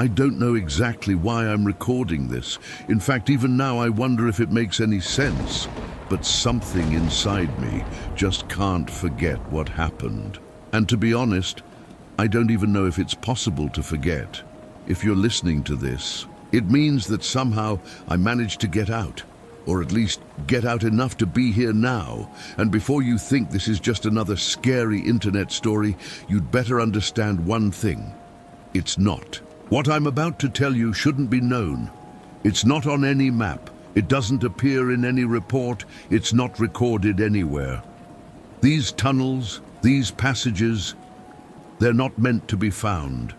I don't know exactly why I'm recording this. In fact, even now I wonder if it makes any sense. But something inside me just can't forget what happened. And to be honest, I don't even know if it's possible to forget. If you're listening to this, it means that somehow I managed to get out. Or at least get out enough to be here now. And before you think this is just another scary internet story, you'd better understand one thing. It's not. What I'm about to tell you shouldn't be known. It's not on any map. It doesn't appear in any report. It's not recorded anywhere. These tunnels, these passages, they're not meant to be found.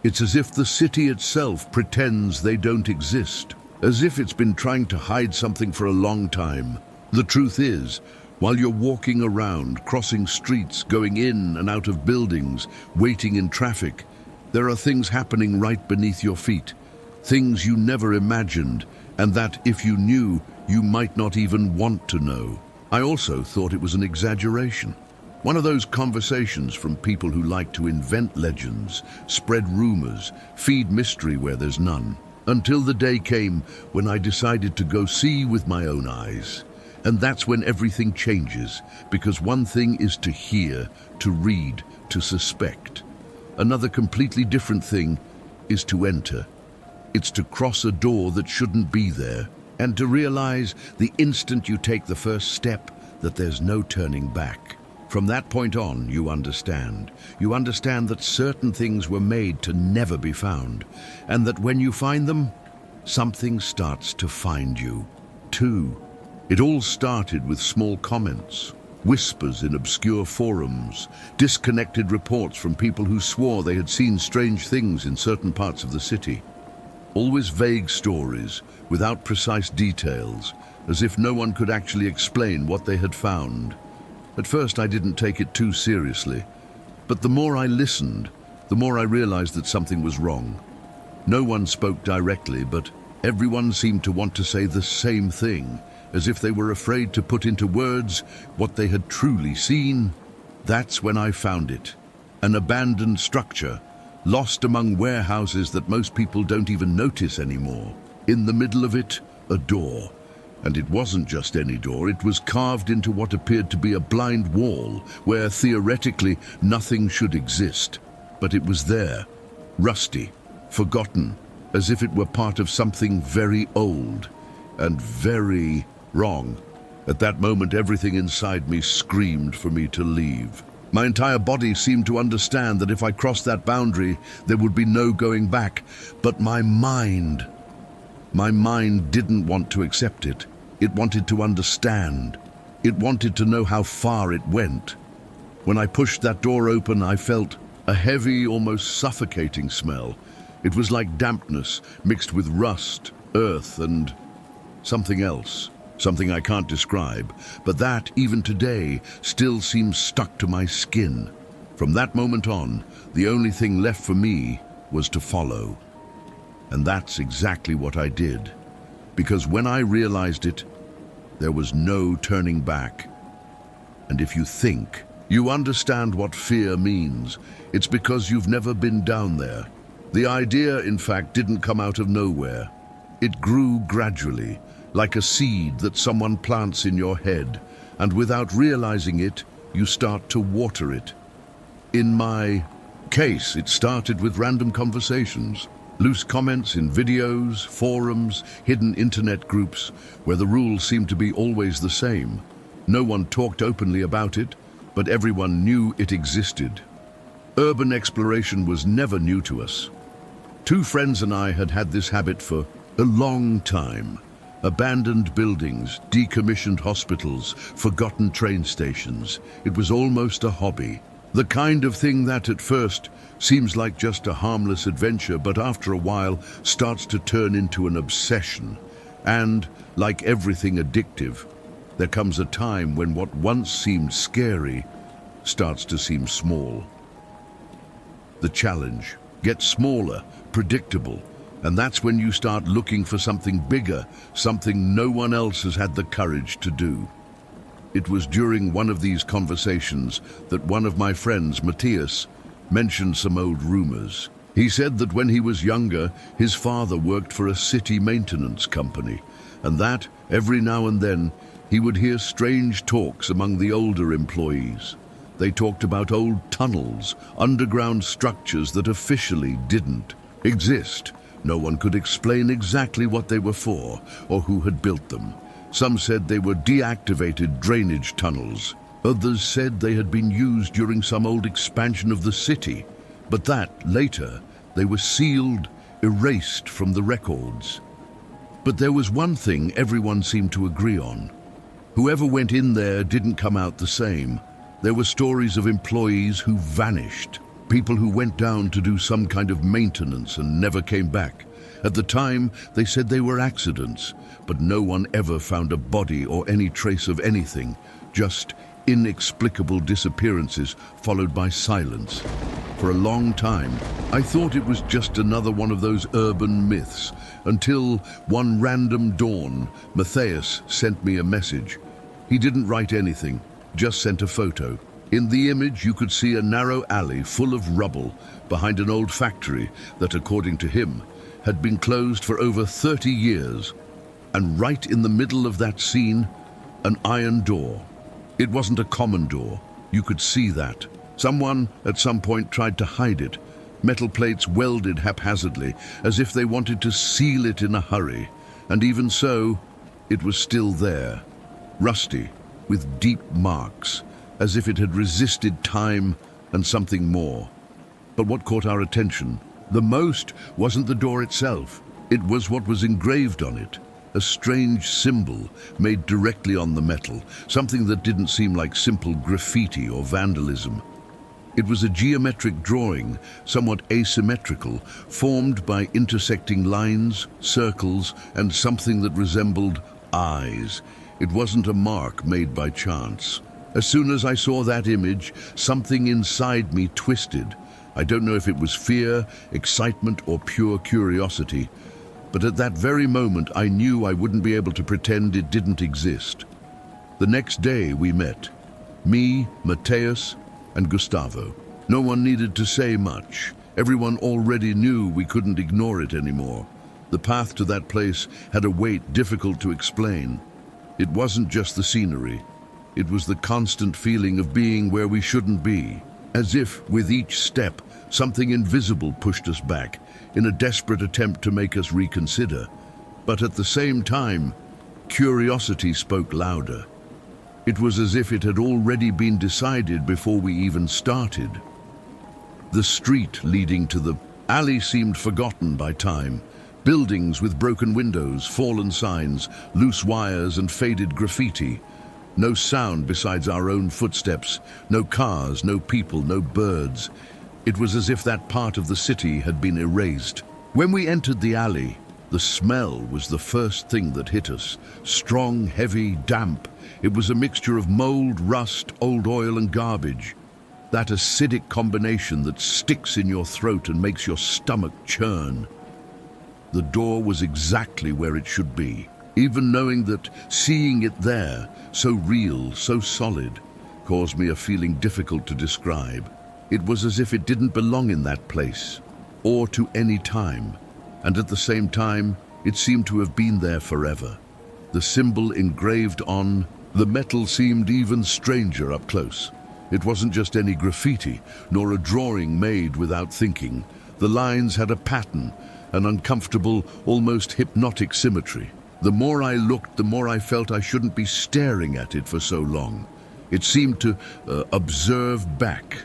It's as if the city itself pretends they don't exist, as if it's been trying to hide something for a long time. The truth is, while you're walking around, crossing streets, going in and out of buildings, waiting in traffic, there are things happening right beneath your feet, things you never imagined, and that, if you knew, you might not even want to know. I also thought it was an exaggeration. One of those conversations from people who like to invent legends, spread rumors, feed mystery where there's none. Until the day came when I decided to go see with my own eyes. And that's when everything changes, because one thing is to hear, to read, to suspect. Another completely different thing is to enter. It's to cross a door that shouldn't be there, and to realize the instant you take the first step that there's no turning back. From that point on, you understand. You understand that certain things were made to never be found, and that when you find them, something starts to find you, too. It all started with small comments, whispers in obscure forums, disconnected reports from people who swore they had seen strange things in certain parts of the city. Always vague stories, without precise details, as if no one could actually explain what they had found. At first I didn't take it too seriously, but the more I listened, the more I realized that something was wrong. No one spoke directly, but everyone seemed to want to say the same thing, as if they were afraid to put into words what they had truly seen. That's when I found it. An abandoned structure, lost among warehouses that most people don't even notice anymore. In the middle of it, a door. And it wasn't just any door, it was carved into what appeared to be a blind wall, where theoretically nothing should exist. But it was there, rusty, forgotten, as if it were part of something very old and very wrong. At that moment, everything inside me screamed for me to leave. My entire body seemed to understand that if I crossed that boundary, there would be no going back. But my mind didn't want to accept it. It wanted to understand. It wanted to know how far it went. When I pushed that door open, I felt a heavy, almost suffocating smell. It was like dampness mixed with rust, earth, and something else. Something I can't describe, but that, even today, still seems stuck to my skin. From that moment on, the only thing left for me was to follow. And that's exactly what I did. Because when I realized it, there was no turning back. And if you think, you understand what fear means, it's because you've never been down there. The idea, in fact, didn't come out of nowhere. It grew gradually, like a seed that someone plants in your head, and without realizing it, you start to water it. In my case, it started with random conversations, loose comments in videos, forums, hidden internet groups, where the rules seemed to be always the same. No one talked openly about it, but everyone knew it existed. Urban exploration was never new to us. Two friends and I had had this habit for a long time. Abandoned buildings, decommissioned hospitals, forgotten train stations. It was almost a hobby. The kind of thing that at first seems like just a harmless adventure, but after a while starts to turn into an obsession. And, like everything addictive, there comes a time when what once seemed scary starts to seem small. The challenge gets smaller, predictable, and that's when you start looking for something bigger, something no one else has had the courage to do. It was during one of these conversations that one of my friends, Matthias, mentioned some old rumors. He said that when he was younger, his father worked for a city maintenance company, and that, every now and then, he would hear strange talks among the older employees. They talked about old tunnels, underground structures that officially didn't exist. No one could explain exactly what they were for or who had built them. Some said they were deactivated drainage tunnels. Others said they had been used during some old expansion of the city, but that, later, they were sealed, erased from the records. But there was one thing everyone seemed to agree on. Whoever went in there didn't come out the same. There were stories of employees who vanished, people who went down to do some kind of maintenance and never came back. At the time, they said they were accidents, but no one ever found a body or any trace of anything, just inexplicable disappearances followed by silence. For a long time, I thought it was just another one of those urban myths, until one random dawn, Matthias sent me a message. He didn't write anything, just sent a photo. In the image, you could see a narrow alley full of rubble behind an old factory that, according to him, had been closed for over 30 years. And right in the middle of that scene, an iron door. It wasn't a common door. You could see that. Someone, at some point, tried to hide it. Metal plates welded haphazardly, as if they wanted to seal it in a hurry. And even so, it was still there. Rusty, with deep marks, as if it had resisted time and something more. But what caught our attention the most wasn't the door itself. It was what was engraved on it. A strange symbol made directly on the metal, something that didn't seem like simple graffiti or vandalism. It was a geometric drawing, somewhat asymmetrical, formed by intersecting lines, circles, and something that resembled eyes. It wasn't a mark made by chance. As soon as I saw that image, something inside me twisted. I don't know if it was fear, excitement, or pure curiosity. But at that very moment, I knew I wouldn't be able to pretend it didn't exist. The next day we met. Me, Matthias, and Gustavo. No one needed to say much. Everyone already knew we couldn't ignore it anymore. The path to that place had a weight difficult to explain. It wasn't just the scenery. It was the constant feeling of being where we shouldn't be. As if, with each step, something invisible pushed us back, in a desperate attempt to make us reconsider. But at the same time, curiosity spoke louder. It was as if it had already been decided before we even started. The street leading to the alley seemed forgotten by time. Buildings with broken windows, fallen signs, loose wires, and faded graffiti. No sound besides our own footsteps, no cars, no people, no birds. It was as if that part of the city had been erased. When we entered the alley, the smell was the first thing that hit us. Strong, heavy, damp. It was a mixture of mold, rust, old oil, and garbage. That acidic combination that sticks in your throat and makes your stomach churn. The door was exactly where it should be. Even knowing that, seeing it there, so real, so solid, caused me a feeling difficult to describe. It was as if it didn't belong in that place, or to any time, and at the same time, it seemed to have been there forever. The symbol engraved on the metal seemed even stranger up close. It wasn't just any graffiti, nor a drawing made without thinking. The lines had a pattern, an uncomfortable, almost hypnotic symmetry. The more I looked, the more I felt I shouldn't be staring at it for so long. It seemed to observe back.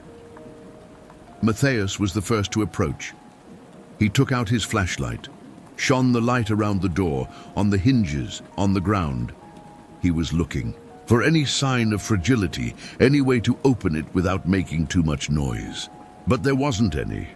Matthias was the first to approach. He took out his flashlight, shone the light around the door, on the hinges, on the ground. He was looking for any sign of fragility, any way to open it without making too much noise. But there wasn't any.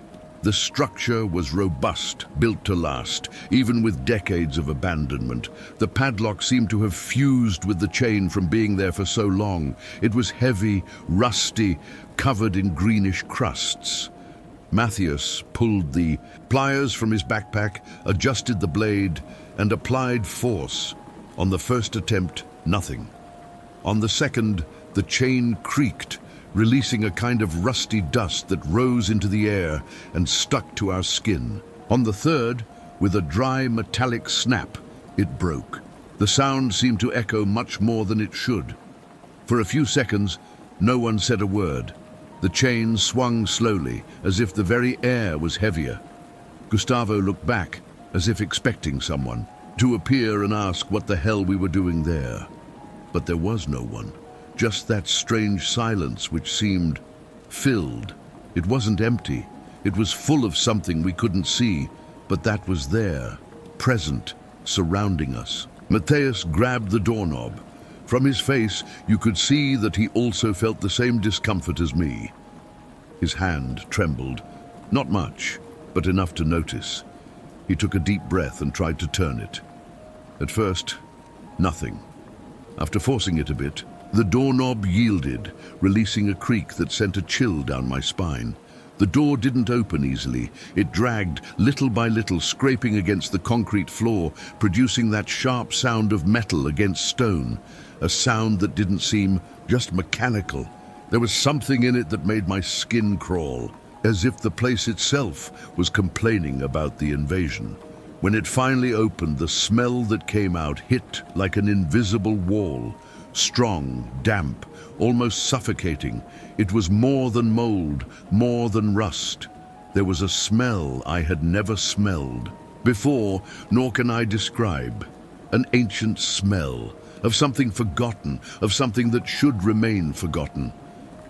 The structure was robust, built to last, even with decades of abandonment. The padlock seemed to have fused with the chain from being there for so long. It was heavy, rusty, covered in greenish crusts. Matthias pulled the pliers from his backpack, adjusted the blade, and applied force. On the first attempt, nothing. On the second, the chain creaked, releasing a kind of rusty dust that rose into the air and stuck to our skin. On the third, with a dry metallic snap, it broke. The sound seemed to echo much more than it should. For a few seconds, no one said a word. The chain swung slowly, as if the very air was heavier. Gustavo looked back, as if expecting someone to appear and ask what the hell we were doing there. But there was no one. Just that strange silence which seemed filled. It wasn't empty. It was full of something we couldn't see, but that was there, present, surrounding us. Matthias grabbed the doorknob. From his face, you could see that he also felt the same discomfort as me. His hand trembled. Not much, but enough to notice. He took a deep breath and tried to turn it. At first, nothing. After forcing it a bit, the doorknob yielded, releasing a creak that sent a chill down my spine. The door didn't open easily. It dragged, little by little, scraping against the concrete floor, producing that sharp sound of metal against stone, a sound that didn't seem just mechanical. There was something in it that made my skin crawl, as if the place itself was complaining about the invasion. When it finally opened, the smell that came out hit like an invisible wall. Strong, damp, almost suffocating. It was more than mold, more than rust. There was a smell I had never smelled before, nor can I describe. An ancient smell, of something forgotten, of something that should remain forgotten.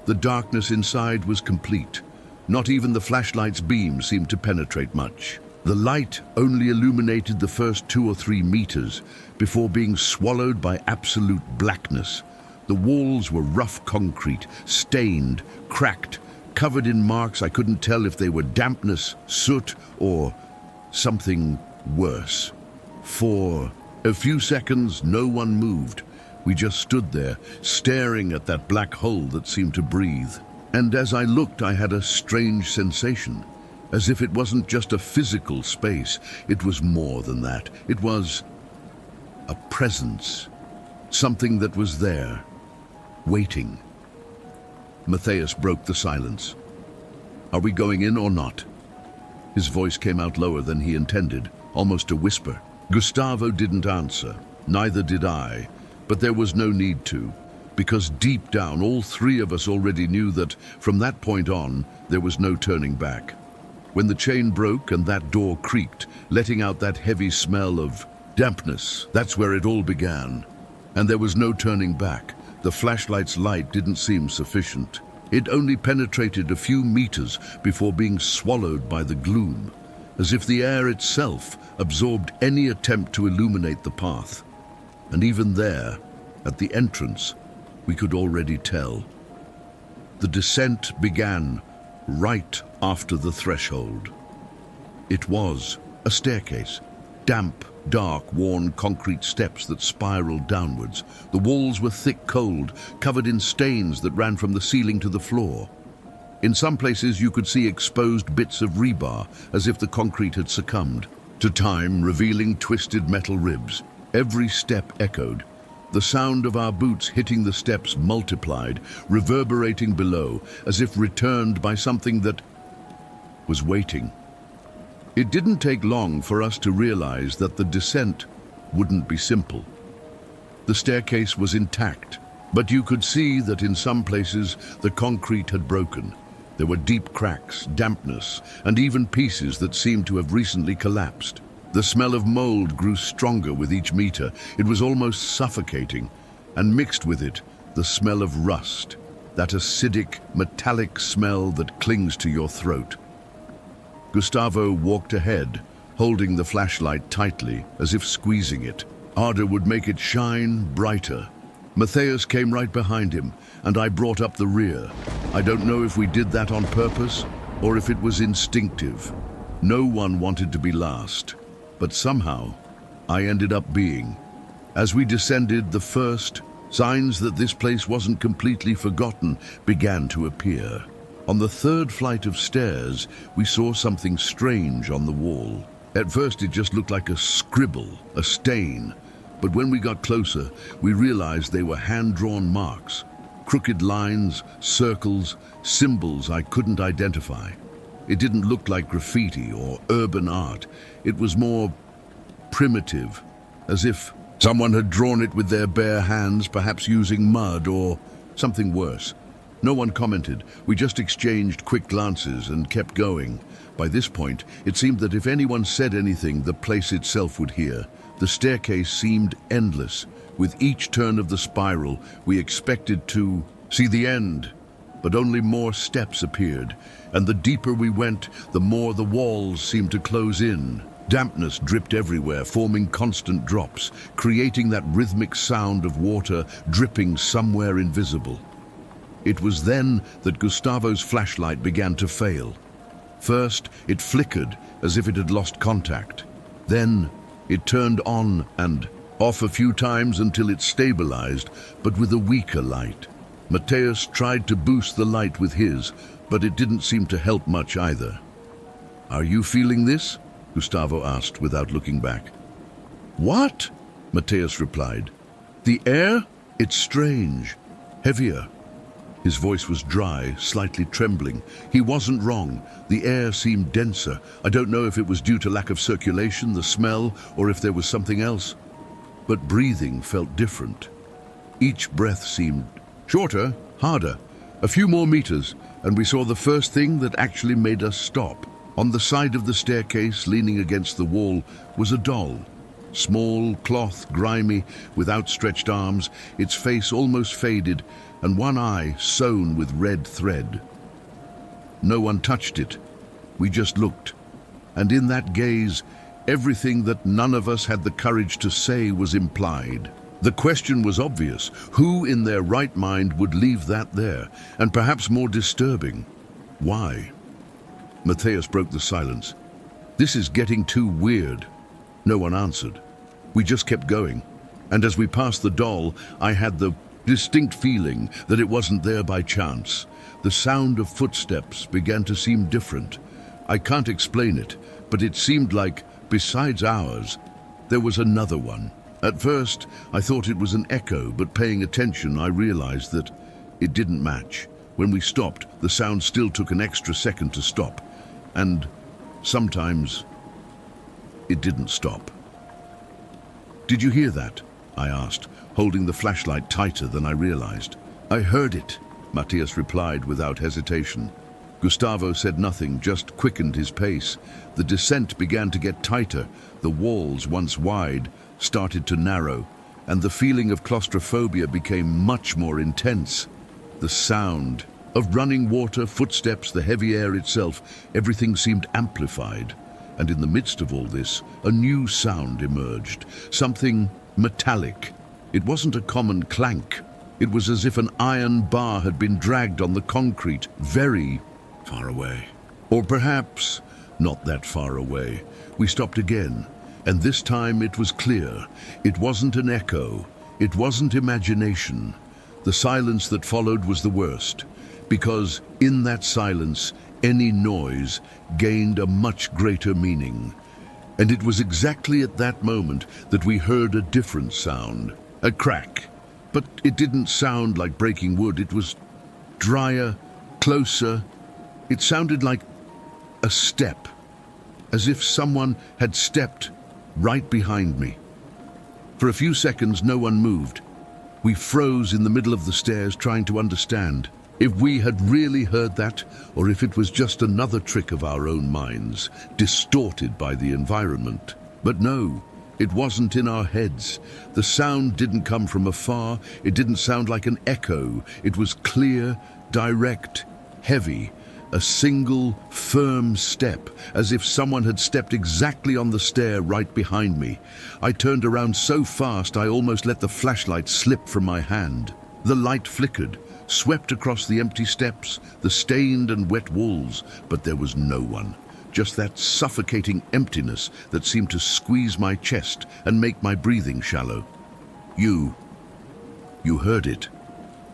The darkness inside was complete. Not even the flashlight's beam seemed to penetrate much. The light only illuminated the first 2 or 3 meters before being swallowed by absolute blackness. The walls were rough concrete, stained, cracked, covered in marks I couldn't tell if they were dampness, soot, or something worse. For a few seconds, no one moved. We just stood there, staring at that black hole that seemed to breathe. And as I looked, I had a strange sensation. As if it wasn't just a physical space, it was more than that. It was a presence, something that was there, waiting. Matthias broke the silence. "Are we going in or not?" His voice came out lower than he intended, almost a whisper. Gustavo didn't answer, neither did I, but there was no need to, because deep down all 3 of us already knew that from that point on, there was no turning back. When the chain broke and that door creaked, letting out that heavy smell of dampness, that's where it all began. And there was no turning back. The flashlight's light didn't seem sufficient. It only penetrated a few meters before being swallowed by the gloom, as if the air itself absorbed any attempt to illuminate the path. And even there, at the entrance, we could already tell. The descent began right after the threshold. It was a staircase, damp, dark, worn concrete steps that spiraled downwards. The walls were thick cold, covered in stains that ran from the ceiling to the floor. In some places you could see exposed bits of rebar, as if the concrete had succumbed to time, revealing twisted metal ribs. Every step echoed. The sound of our boots hitting the steps multiplied, reverberating below, as if returned by something that was waiting. It didn't take long for us to realize that the descent wouldn't be simple. The staircase was intact, but you could see that in some places the concrete had broken. There were deep cracks, dampness, and even pieces that seemed to have recently collapsed. The smell of mold grew stronger with each meter. It was almost suffocating, and mixed with it, the smell of rust, that acidic, metallic smell that clings to your throat. Gustavo walked ahead, holding the flashlight tightly, as if squeezing it. Ardor would make it shine brighter. Matthias came right behind him, and I brought up the rear. I don't know if we did that on purpose, or if it was instinctive. No one wanted to be last, but somehow I ended up being. As we descended, the first signs that this place wasn't completely forgotten began to appear. On the 3rd flight of stairs, we saw something strange on the wall. At first, it just looked like a scribble, a stain. But when we got closer, we realized they were hand-drawn marks, crooked lines, circles, symbols I couldn't identify. It didn't look like graffiti or urban art. It was more primitive, as if someone had drawn it with their bare hands, perhaps using mud or something worse. No one commented. We just exchanged quick glances and kept going. By this point, it seemed that if anyone said anything, the place itself would hear. The staircase seemed endless. With each turn of the spiral, we expected to see the end. But only more steps appeared, and the deeper we went, the more the walls seemed to close in. Dampness dripped everywhere, forming constant drops, creating that rhythmic sound of water dripping somewhere invisible. It was then that Gustavo's flashlight began to fail. First, it flickered as if it had lost contact. Then, it turned on and off a few times until it stabilized, but with a weaker light. Mateus tried to boost the light with his, but it didn't seem to help much either. "Are you feeling this?" Gustavo asked without looking back. "What?" Mateus replied. "The air? It's strange. Heavier." His voice was dry, slightly trembling. He wasn't wrong. The air seemed denser. I don't know if it was due to lack of circulation, the smell, or if there was something else. But breathing felt different. Each breath seemed shorter, harder. A few more meters, and we saw the first thing that actually made us stop. On the side of the staircase, leaning against the wall, was a doll. Small, cloth, grimy, with outstretched arms, its face almost faded, and one eye sewn with red thread. No one touched it. We just looked. And in that gaze, everything that none of us had the courage to say was implied. The question was obvious. Who in their right mind would leave that there? And perhaps more disturbing, why? Mateus broke the silence. "This is getting too weird." No one answered. We just kept going. And as we passed the doll, I had the distinct feeling that it wasn't there by chance. The sound of footsteps began to seem different. I can't explain it, but it seemed like, besides ours, there was another one. At first, I thought it was an echo, but paying attention, I realized that it didn't match. When we stopped, the sound still took an extra second to stop. And sometimes, it didn't stop. "Did you hear that?" I asked, holding the flashlight tighter than I realized. "I heard it," Mateus replied without hesitation. Gustavo said nothing, just quickened his pace. The descent began to get tighter. The walls, once wide, started to narrow, and the feeling of claustrophobia became much more intense. The sound of running water, footsteps, the heavy air itself, everything seemed amplified. And in the midst of all this, a new sound emerged, something metallic. It wasn't a common clank. It was as if an iron bar had been dragged on the concrete, very far away. Or perhaps not that far away. We stopped again, and this time it was clear. It wasn't an echo. It wasn't imagination. The silence that followed was the worst, because in that silence, any noise gained a much greater meaning. And it was exactly at that moment that we heard a different sound, a crack. But it didn't sound like breaking wood. It was drier, closer. It sounded like a step, as if someone had stepped right behind me. For a few seconds, no one moved. We froze in the middle of the stairs, trying to understand if we had really heard that, or if it was just another trick of our own minds, distorted by the environment. But no, it wasn't in our heads. The sound didn't come from afar. It didn't sound like an echo. It was clear, direct, heavy. A single, firm step, as if someone had stepped exactly on the stair right behind me. I turned around so fast I almost let the flashlight slip from my hand. The light flickered, swept across the empty steps, the stained and wet walls, but there was no one. Just that suffocating emptiness that seemed to squeeze my chest and make my breathing shallow. You heard it,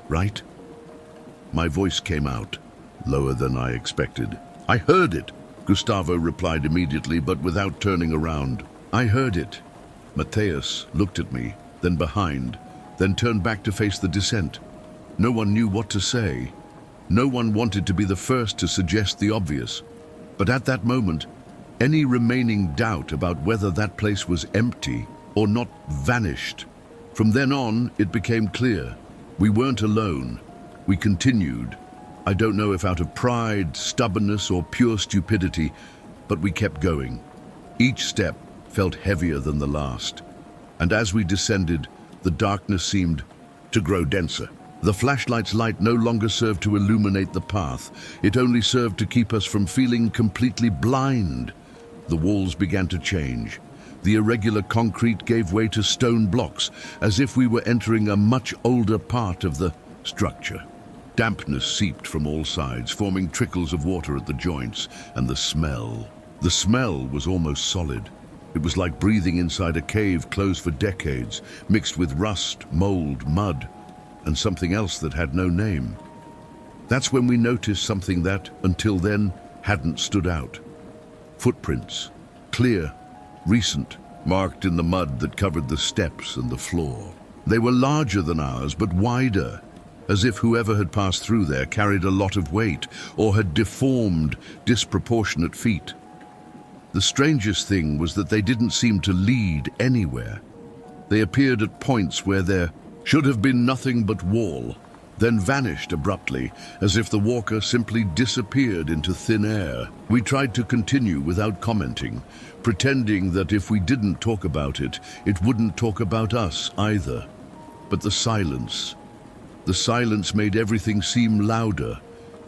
right? My voice came out, lower than I expected. "I heard it," Gustavo replied immediately, but without turning around. "I heard it." Mateus looked at me, then behind, then turned back to face the descent. No one knew what to say. No one wanted to be the first to suggest the obvious. But at that moment, any remaining doubt about whether that place was empty or not vanished. From then on, it became clear. We weren't alone. We continued. I don't know if out of pride, stubbornness, or pure stupidity, but we kept going. Each step felt heavier than the last. And as we descended, the darkness seemed to grow denser. The flashlight's light no longer served to illuminate the path. It only served to keep us from feeling completely blind. The walls began to change. The irregular concrete gave way to stone blocks, as if we were entering a much older part of the structure. Dampness seeped from all sides, forming trickles of water at the joints, and the smell was almost solid. It was like breathing inside a cave closed for decades, mixed with rust, mold, mud, and something else that had no name. That's when we noticed something that, until then, hadn't stood out. Footprints, clear, recent, marked in the mud that covered the steps and the floor. They were larger than ours, but wider, as if whoever had passed through there carried a lot of weight or had deformed, disproportionate feet. The strangest thing was that they didn't seem to lead anywhere. They appeared at points where there should have been nothing but wall, then vanished abruptly, as if the walker simply disappeared into thin air. We tried to continue without commenting, pretending that if we didn't talk about it, it wouldn't talk about us either. But the silence made everything seem louder.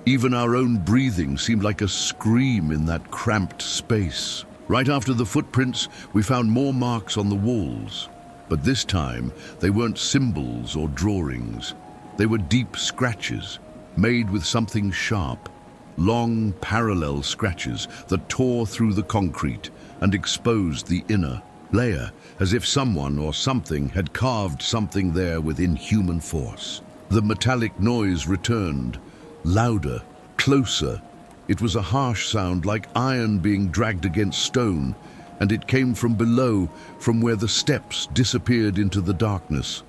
Even our own breathing seemed like a scream in that cramped space. Right after the footprints, we found more marks on the walls. But this time, they weren't symbols or drawings. They were deep scratches, made with something sharp. Long, parallel scratches that tore through the concrete and exposed the inner layer, as if someone or something had carved something there with inhuman force. The metallic noise returned, louder, closer. It was a harsh sound like iron being dragged against stone, and it came from below, from where the steps disappeared into the darkness.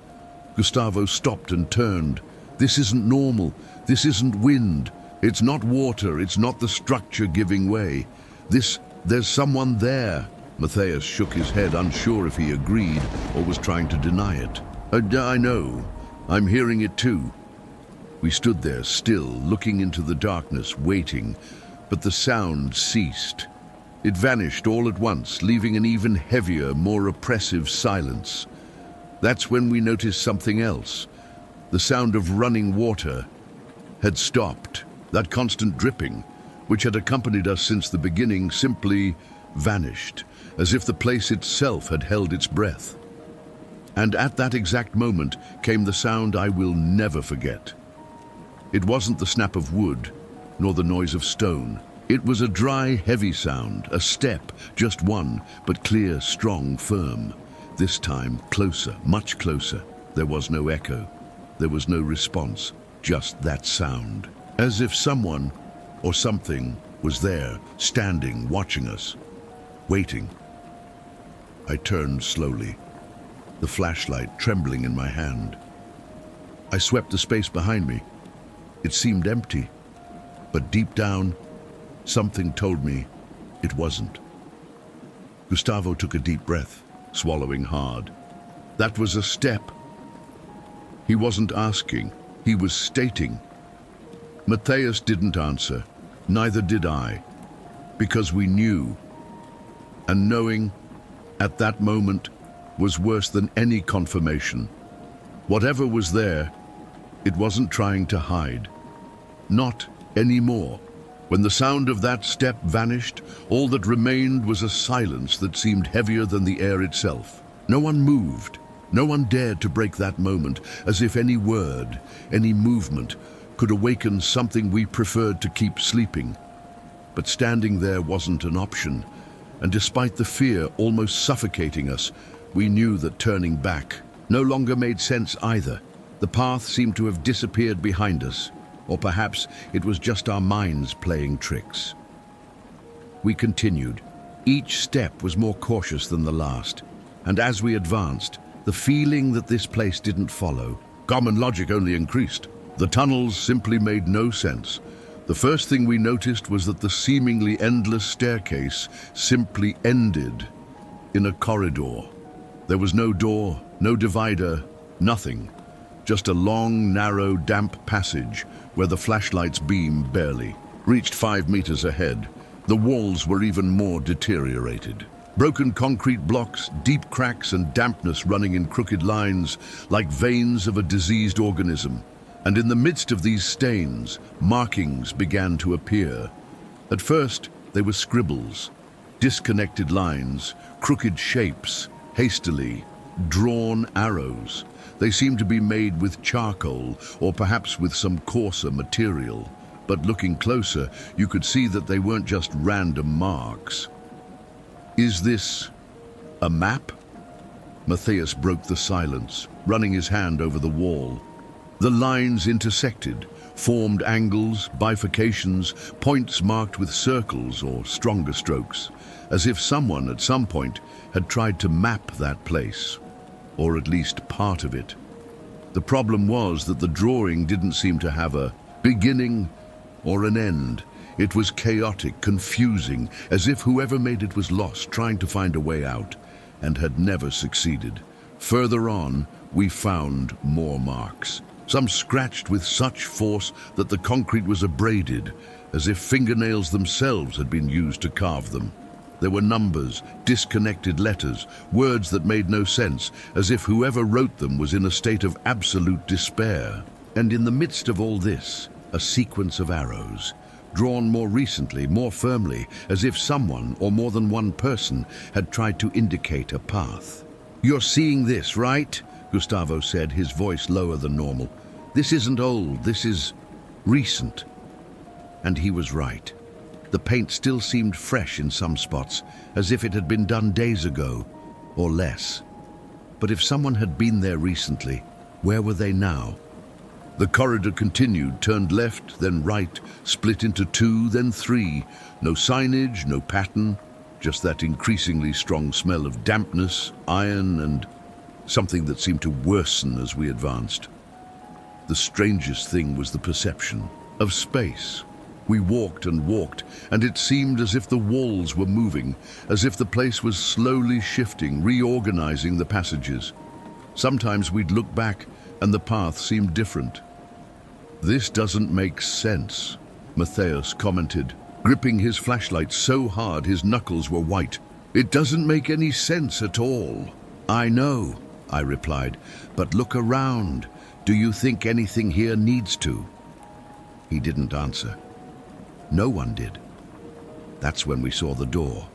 Gustavo stopped and turned. This isn't normal. This isn't wind. It's not water. It's not the structure giving way. There's someone there. Matthias shook his head, unsure if he agreed or was trying to deny it. I know. I'm hearing it too. We stood there still, looking into the darkness, waiting, but the sound ceased. It vanished all at once, leaving an even heavier, more oppressive silence. That's when we noticed something else. The sound of running water had stopped. That constant dripping, which had accompanied us since the beginning, simply vanished, as if the place itself had held its breath. And at that exact moment came the sound I will never forget. It wasn't the snap of wood, nor the noise of stone. It was a dry, heavy sound, a step, just one, but clear, strong, firm. This time, closer, much closer. There was no echo. There was no response, just that sound. As if someone or something was there, standing, watching us, waiting. I turned slowly, the flashlight trembling in my hand. I swept the space behind me. It seemed empty, but deep down, something told me it wasn't. Gustavo took a deep breath, swallowing hard. That was a step. He wasn't asking, he was stating. Matthias didn't answer, neither did I, because we knew. And knowing, at that moment, was worse than any confirmation. Whatever was there, it wasn't trying to hide. Not anymore. When the sound of that step vanished, all that remained was a silence that seemed heavier than the air itself. No one moved. No one dared to break that moment, as if any word, any movement, could awaken something we preferred to keep sleeping. But standing there wasn't an option, and despite the fear almost suffocating us, we knew that turning back no longer made sense either. The path seemed to have disappeared behind us, or perhaps it was just our minds playing tricks. We continued. Each step was more cautious than the last, and as we advanced, the feeling that this place didn't follow, common logic only increased. The tunnels simply made no sense. The first thing we noticed was that the seemingly endless staircase simply ended in a corridor. There was no door, no divider, nothing. Just a long, narrow, damp passage where the flashlight's beam barely reached 5 meters ahead. The walls were even more deteriorated. Broken concrete blocks, deep cracks and dampness running in crooked lines like veins of a diseased organism. And in the midst of these stains, markings began to appear. At first, they were scribbles, disconnected lines, crooked shapes, hastily drawn arrows. They seemed to be made with charcoal or perhaps with some coarser material. But looking closer, you could see that they weren't just random marks. Is this a map? Matthias broke the silence, running his hand over the wall. The lines intersected, formed angles, bifurcations, points marked with circles or stronger strokes, as if someone at some point had tried to map that place, or at least part of it. The problem was that the drawing didn't seem to have a beginning or an end. It was chaotic, confusing, as if whoever made it was lost trying to find a way out, and had never succeeded. Further on, we found more marks. Some scratched with such force that the concrete was abraded, as if fingernails themselves had been used to carve them. There were numbers, disconnected letters, words that made no sense, as if whoever wrote them was in a state of absolute despair. And in the midst of all this, a sequence of arrows, drawn more recently, more firmly, as if someone, or more than one person, had tried to indicate a path. "You're seeing this, right?" Gustavo said, his voice lower than normal. "This isn't old, this is recent." And he was right. The paint still seemed fresh in some spots, as if it had been done days ago, or less. But if someone had been there recently, where were they now? The corridor continued, turned left, then right, split into 2, then 3. No signage, no pattern, just that increasingly strong smell of dampness, iron, and something that seemed to worsen as we advanced. The strangest thing was the perception of space. We walked and walked, and it seemed as if the walls were moving, as if the place was slowly shifting, reorganizing the passages. Sometimes we'd look back, and the path seemed different. "This doesn't make sense," Matthias commented, gripping his flashlight so hard his knuckles were white. "It doesn't make any sense at all." "I know," I replied, "but look around. Do you think anything here needs to?" He didn't answer. No one did. That's when we saw the door.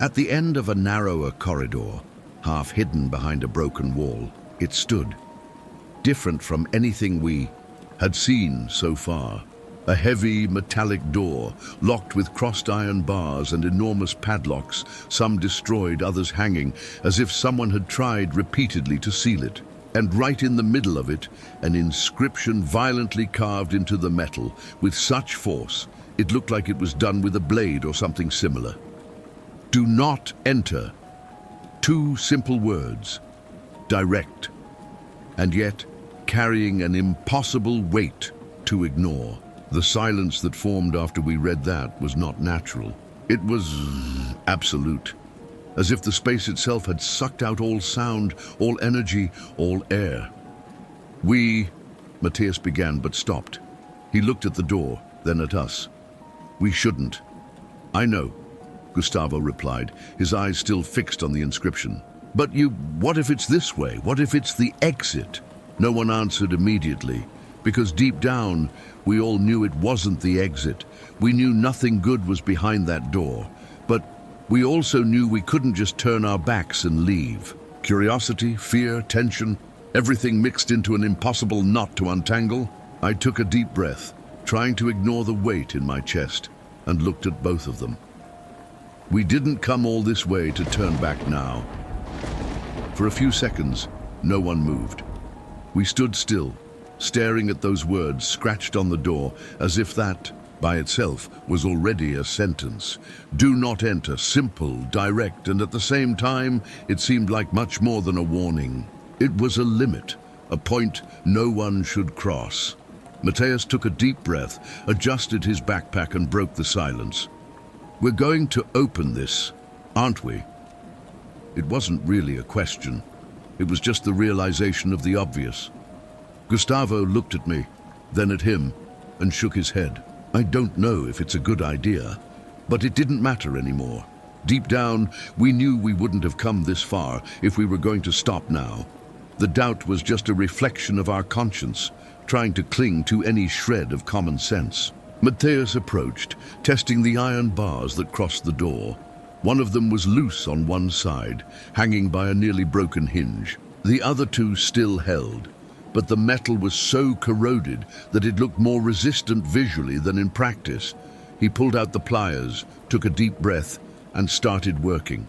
At the end of a narrower corridor, half hidden behind a broken wall, it stood, different from anything we had seen so far. A heavy metallic door, locked with crossed iron bars and enormous padlocks, some destroyed, others hanging, as if someone had tried repeatedly to seal it. And right in the middle of it, an inscription violently carved into the metal with such force, it looked like it was done with a blade or something similar. "Do not enter." 2 simple words, direct, and yet carrying an impossible weight to ignore. The silence that formed after we read that was not natural. It was absolute, as if the space itself had sucked out all sound, all energy, all air. Matthias began but stopped. He looked at the door, then at us. "We shouldn't." "I know," Gustavo replied, his eyes still fixed on the inscription. "But what if it's this way? What if it's the exit?" No one answered immediately, because deep down, we all knew it wasn't the exit. We knew nothing good was behind that door, but we also knew we couldn't just turn our backs and leave. Curiosity, fear, tension, everything mixed into an impossible knot to untangle. I took a deep breath, trying to ignore the weight in my chest, and looked at both of them. We didn't come all this way to turn back now. For a few seconds, no one moved. We stood still, staring at those words scratched on the door, as if that, by itself, was already a sentence. "Do not enter," simple, direct, and at the same time, it seemed like much more than a warning. It was a limit, a point no one should cross. Matthias took a deep breath, adjusted his backpack and broke the silence. "We're going to open this, aren't we?" It wasn't really a question. It was just the realization of the obvious. Gustavo looked at me, then at him, and shook his head. I don't know if it's a good idea, but it didn't matter anymore. Deep down, we knew we wouldn't have come this far if we were going to stop now. The doubt was just a reflection of our conscience, trying to cling to any shred of common sense. Matthias approached, testing the iron bars that crossed the door. One of them was loose on one side, hanging by a nearly broken hinge. The other two still held, but the metal was so corroded that it looked more resistant visually than in practice. He pulled out the pliers, took a deep breath, and started working.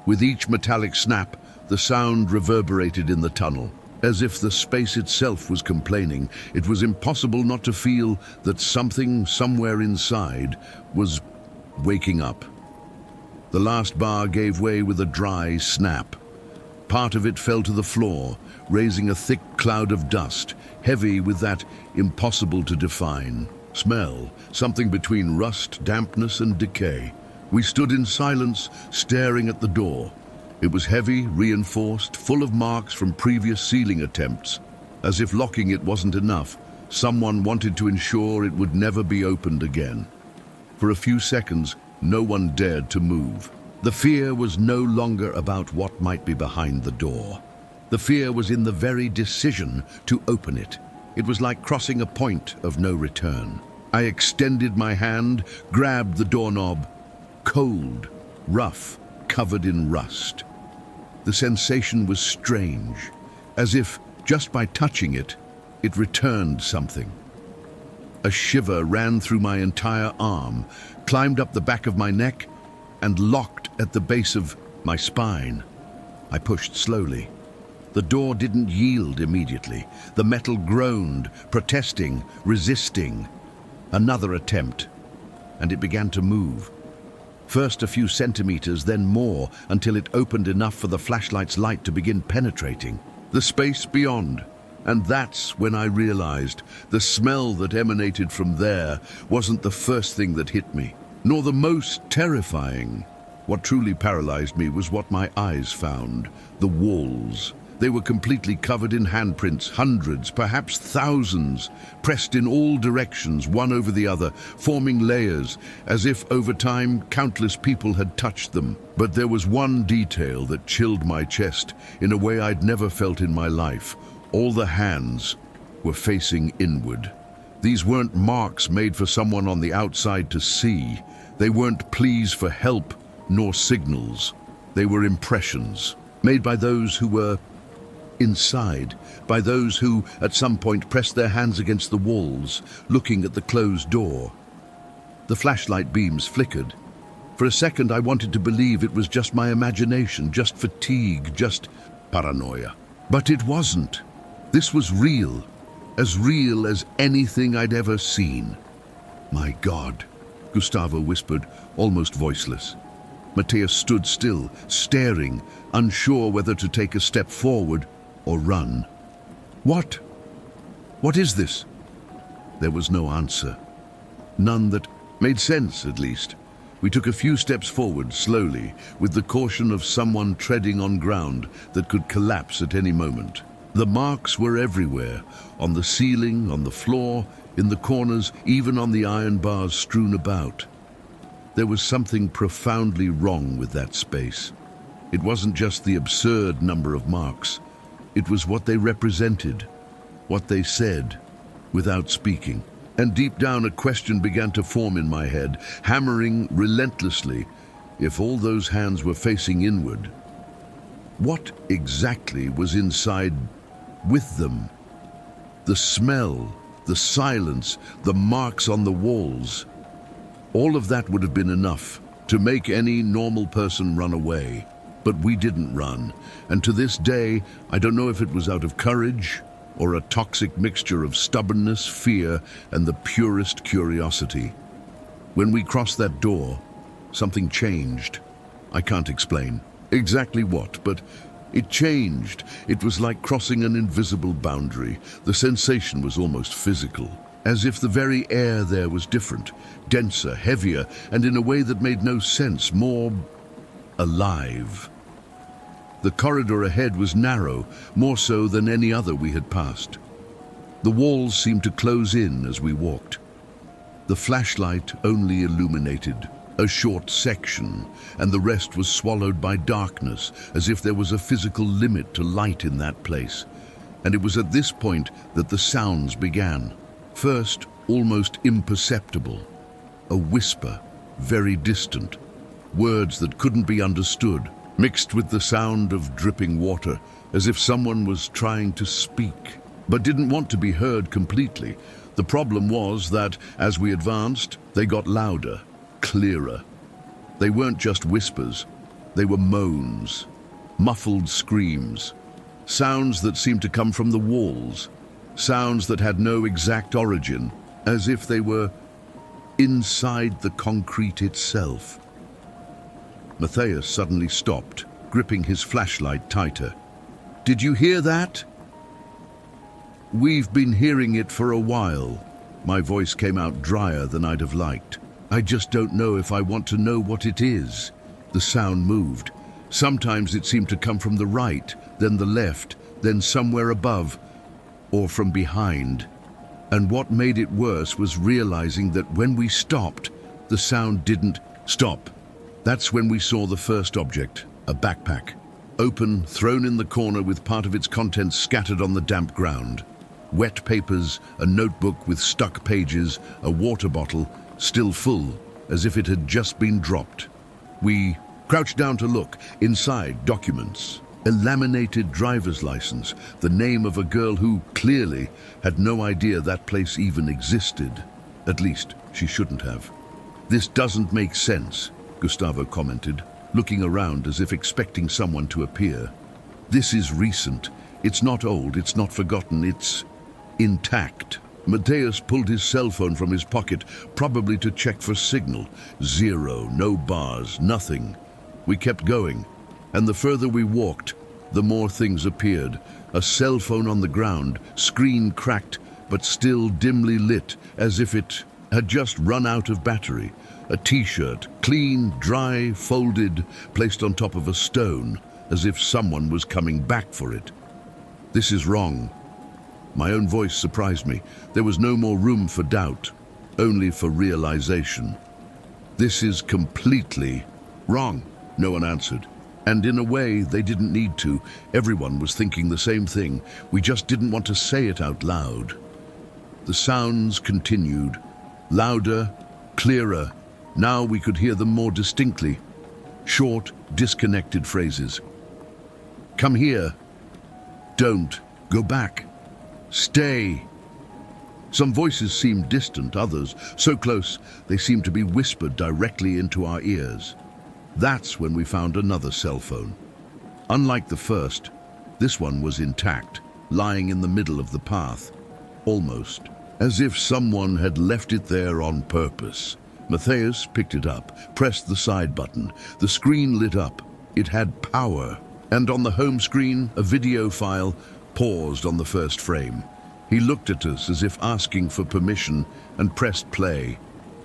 With each metallic snap, the sound reverberated in the tunnel. As if the space itself was complaining, it was impossible not to feel that something somewhere inside was waking up. The last bar gave way with a dry snap. Part of it fell to the floor, raising a thick cloud of dust, heavy with that impossible to define smell, something between rust, dampness, and decay. We stood in silence, staring at the door. It was heavy, reinforced, full of marks from previous sealing attempts. As if locking it wasn't enough, someone wanted to ensure it would never be opened again. For a few seconds, no one dared to move. The fear was no longer about what might be behind the door. The fear was in the very decision to open it. It was like crossing a point of no return. I extended my hand, grabbed the doorknob. Cold, rough, covered in rust. The sensation was strange, as if, just by touching it, it returned something. A shiver ran through my entire arm, climbed up the back of my neck, and locked at the base of my spine. I pushed slowly. The door didn't yield immediately. The metal groaned, protesting, resisting. Another attempt, and it began to move. First a few centimeters, then more, until it opened enough for the flashlight's light to begin penetrating the space beyond. And that's when I realized the smell that emanated from there wasn't the first thing that hit me, nor the most terrifying. What truly paralyzed me was what my eyes found: the walls. They were completely covered in handprints, hundreds, perhaps thousands, pressed in all directions, one over the other, forming layers, as if over time countless people had touched them. But there was one detail that chilled my chest in a way I'd never felt in my life. All the hands were facing inward. These weren't marks made for someone on the outside to see. They weren't pleas for help, nor signals. They were impressions, made by those who were inside, by those who, at some point, pressed their hands against the walls, looking at the closed door. The flashlight beams flickered. For a second, I wanted to believe it was just my imagination, just fatigue, just paranoia. But it wasn't. This was real as anything I'd ever seen. "My God," Gustavo whispered, almost voiceless. Matthias stood still, staring, unsure whether to take a step forward or run. What is this?" There was no answer. None that made sense, at least. We took a few steps forward, slowly, with the caution of someone treading on ground that could collapse at any moment. The marks were everywhere, on the ceiling, on the floor, in the corners, even on the iron bars strewn about. There was something profoundly wrong with that space. It wasn't just the absurd number of marks. It was what they represented, what they said, without speaking. And deep down, a question began to form in my head, hammering relentlessly. If all those hands were facing inward, what exactly was inside with them? The smell, the silence, the marks on the walls. All of that would have been enough to make any normal person run away. But we didn't run, and to this day, I don't know if it was out of courage or a toxic mixture of stubbornness, fear, and the purest curiosity. When we crossed that door, something changed. I can't explain exactly what, but It changed. It was like crossing an invisible boundary. The sensation was almost physical, as if the very air there was different, denser, heavier, and in a way that made no sense, more alive. The corridor ahead was narrow, more so than any other we had passed. The walls seemed to close in as we walked. The flashlight only illuminated a short section, and the rest was swallowed by darkness, as if there was a physical limit to light in that place. And it was at this point that the sounds began. First, almost imperceptible. A whisper, very distant. Words that couldn't be understood, mixed with the sound of dripping water, as if someone was trying to speak, but didn't want to be heard completely. The problem was that, as we advanced, they got louder, clearer. They weren't just whispers, they were moans, muffled screams, sounds that seemed to come from the walls, sounds that had no exact origin, as if they were inside the concrete itself. Matthias suddenly stopped, gripping his flashlight tighter. "Did you hear that?" "We've been hearing it for a while." My voice came out drier than I'd have liked. "I just don't know if I want to know what it is." The sound moved. Sometimes it seemed to come from the right, then the left, then somewhere above, or from behind. And what made it worse was realizing that when we stopped, the sound didn't stop. That's when we saw the first object, a backpack. Open, thrown in the corner with part of its contents scattered on the damp ground. Wet papers, a notebook with stuck pages, a water bottle, still full, as if it had just been dropped. We crouched down to look. Inside, documents. A laminated driver's license, the name of a girl who, clearly, had no idea that place even existed. At least, she shouldn't have. "This doesn't make sense," Gustavo commented, looking around as if expecting someone to appear. "This is recent. It's not old, it's not forgotten, it's intact." Matthias pulled his cell phone from his pocket, probably to check for signal. Zero, no bars, nothing. We kept going, and the further we walked, the more things appeared. A cell phone on the ground, screen cracked, but still dimly lit, as if it had just run out of battery. A t-shirt, clean, dry, folded, placed on top of a stone, as if someone was coming back for it. "This is wrong." My own voice surprised me. There was no more room for doubt, only for realization. "This is completely wrong," no one answered. And in a way, they didn't need to. Everyone was thinking the same thing. We just didn't want to say it out loud. The sounds continued, louder, clearer. Now we could hear them more distinctly. Short, disconnected phrases. "Come here." "Don't. Go back." "Stay." Some voices seemed distant, others so close they seemed to be whispered directly into our ears. That's when we found another cell phone. Unlike the first, this one was intact, lying in the middle of the path. Almost as if someone had left it there on purpose. Matthias picked it up, pressed the side button. The screen lit up. It had power. And on the home screen, a video file paused on the first frame. He looked at us as if asking for permission and pressed play.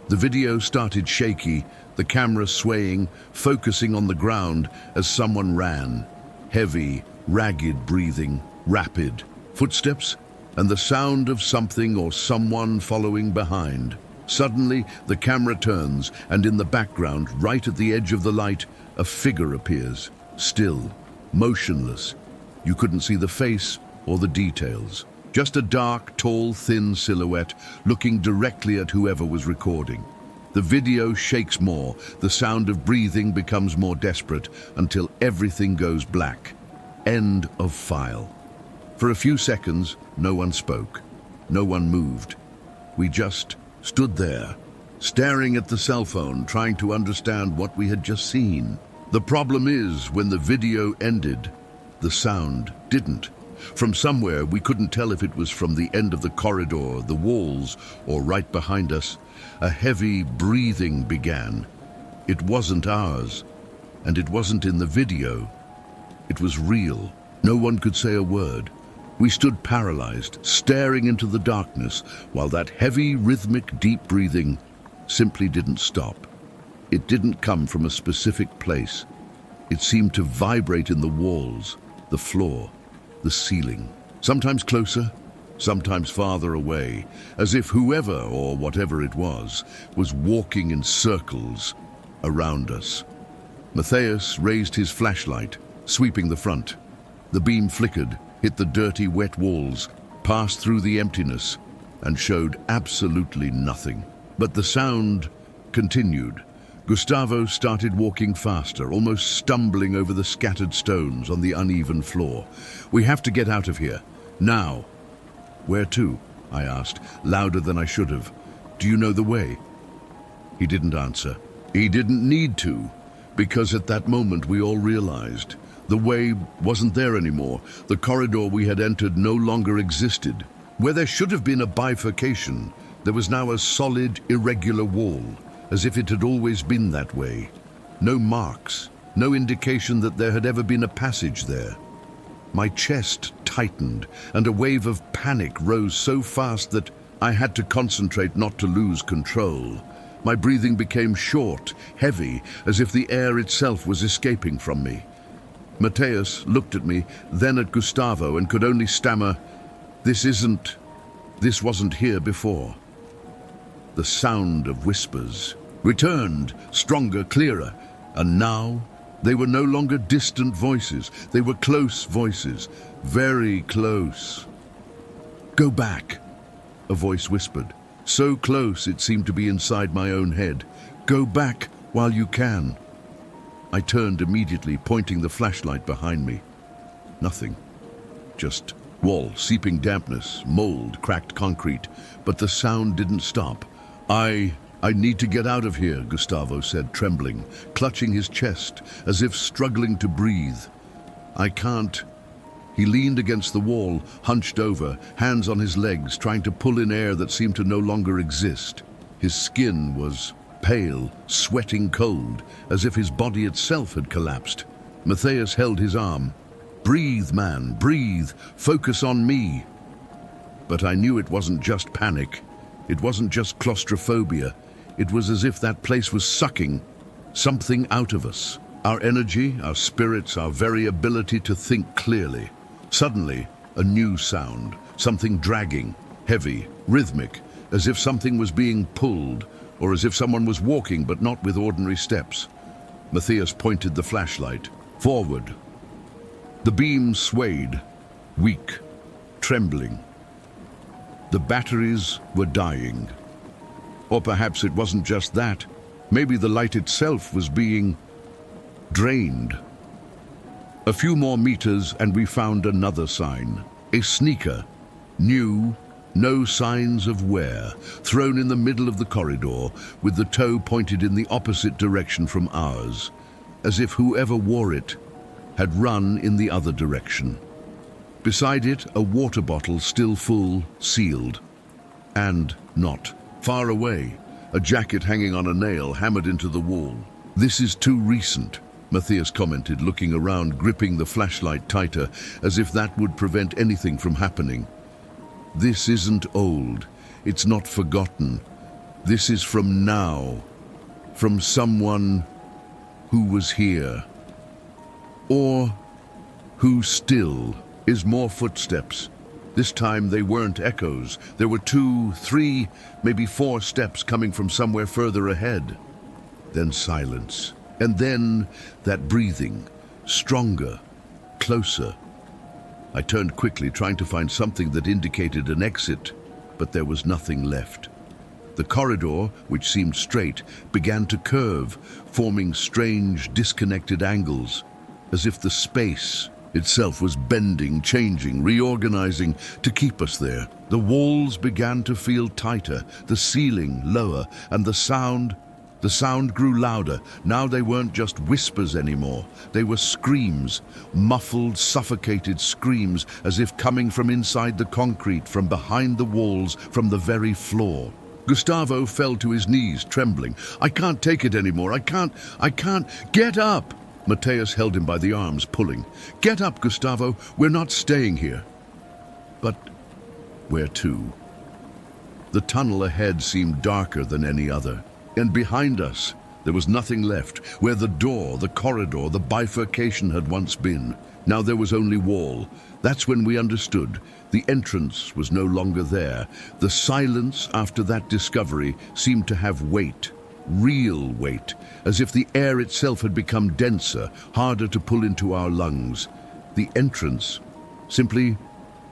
The video started shaky, the camera swaying, focusing on the ground as someone ran. Heavy, ragged breathing, rapid. Footsteps, and the sound of something or someone following behind. Suddenly, the camera turns, and in the background, right at the edge of the light, a figure appears. Still, motionless. You couldn't see the face or the details. Just a dark, tall, thin silhouette looking directly at whoever was recording. The video shakes more. The sound of breathing becomes more desperate until everything goes black. End of file. For a few seconds, no one spoke. No one moved. We just stood there, staring at the cell phone, trying to understand what we had just seen. The problem is, when the video ended, the sound didn't. From somewhere, we couldn't tell if it was from the end of the corridor, the walls, or right behind us, a heavy breathing began. It wasn't ours, and it wasn't in the video. It was real. No one could say a word. We stood paralyzed, staring into the darkness, while that heavy, rhythmic, deep breathing simply didn't stop. It didn't come from a specific place. It seemed to vibrate in the walls, the floor, the ceiling. Sometimes closer, sometimes farther away, as if whoever or whatever it was walking in circles around us. Matthias raised his flashlight, sweeping the front. The beam flickered, hit the dirty, wet walls, passed through the emptiness, and showed absolutely nothing. But the sound continued. Gustavo started walking faster, almost stumbling over the scattered stones on the uneven floor. "We have to get out of here. Now." "Where to?" I asked, louder than I should have. "Do you know the way?" He didn't answer. He didn't need to, because at that moment we all realized the way wasn't there anymore. The corridor we had entered no longer existed. Where there should have been a bifurcation, there was now a solid, irregular wall, as if it had always been that way. No marks, no indication that there had ever been a passage there. My chest tightened, and a wave of panic rose so fast that I had to concentrate not to lose control. My breathing became short, heavy, as if the air itself was escaping from me. Matthias looked at me, then at Gustavo, and could only stammer, This wasn't here before." The sound of whispers returned, stronger, clearer, and now they were no longer distant voices. They were close voices, very close. "Go back," a voice whispered, so close it seemed to be inside my own head. "Go back while you can." I turned immediately, pointing the flashlight behind me. Nothing. Just wall, seeping dampness, mold, cracked concrete. But the sound didn't stop. I need to get out of here," Gustavo said, trembling, clutching his chest, as if struggling to breathe. "I can't." He leaned against the wall, hunched over, hands on his legs, trying to pull in air that seemed to no longer exist. His skin was pale, sweating cold, as if his body itself had collapsed. Matthias held his arm. "Breathe, man, breathe. Focus on me." But I knew it wasn't just panic. It wasn't just claustrophobia. It was as if that place was sucking something out of us. Our energy, our spirits, our very ability to think clearly. Suddenly, a new sound, something dragging, heavy, rhythmic, as if something was being pulled, or as if someone was walking but not with ordinary steps. Matthias pointed the flashlight forward. The beam swayed, weak, trembling. The batteries were dying. Or perhaps it wasn't just that. Maybe the light itself was being drained. A few more meters and we found another sign. A sneaker, new, no signs of wear, thrown in the middle of the corridor, with the toe pointed in the opposite direction from ours, as if whoever wore it had run in the other direction. Beside it, a water bottle still full, sealed, and not. Far away, a jacket hanging on a nail hammered into the wall. "This is too recent," Matthias commented, looking around, gripping the flashlight tighter, as if that would prevent anything from happening. "This isn't old. It's not forgotten. This is from now. From someone who was here. Or who still is." More footsteps. This time they weren't echoes. There were 2, 3, maybe 4 steps coming from somewhere further ahead. Then silence. And then that breathing, stronger, closer. I turned quickly, trying to find something that indicated an exit, but there was nothing left. The corridor, which seemed straight, began to curve, forming strange, disconnected angles, as if the space itself was bending, changing, reorganizing to keep us there. The walls began to feel tighter, the ceiling lower, and the sound grew louder. Now they weren't just whispers anymore. They were screams, muffled, suffocated screams, as if coming from inside the concrete, from behind the walls, from the very floor. Gustavo fell to his knees, trembling. "I can't take it anymore. I can't. Get up!" Mateus held him by the arms, pulling. "Get up, Gustavo. We're not staying here." But where to? The tunnel ahead seemed darker than any other, and behind us there was nothing left. Where the door, the corridor, the bifurcation had once been, now there was only wall. That's when we understood. The entrance was no longer there. The silence after that discovery seemed to have weight, real weight, as if the air itself had become denser, harder to pull into our lungs. The entrance simply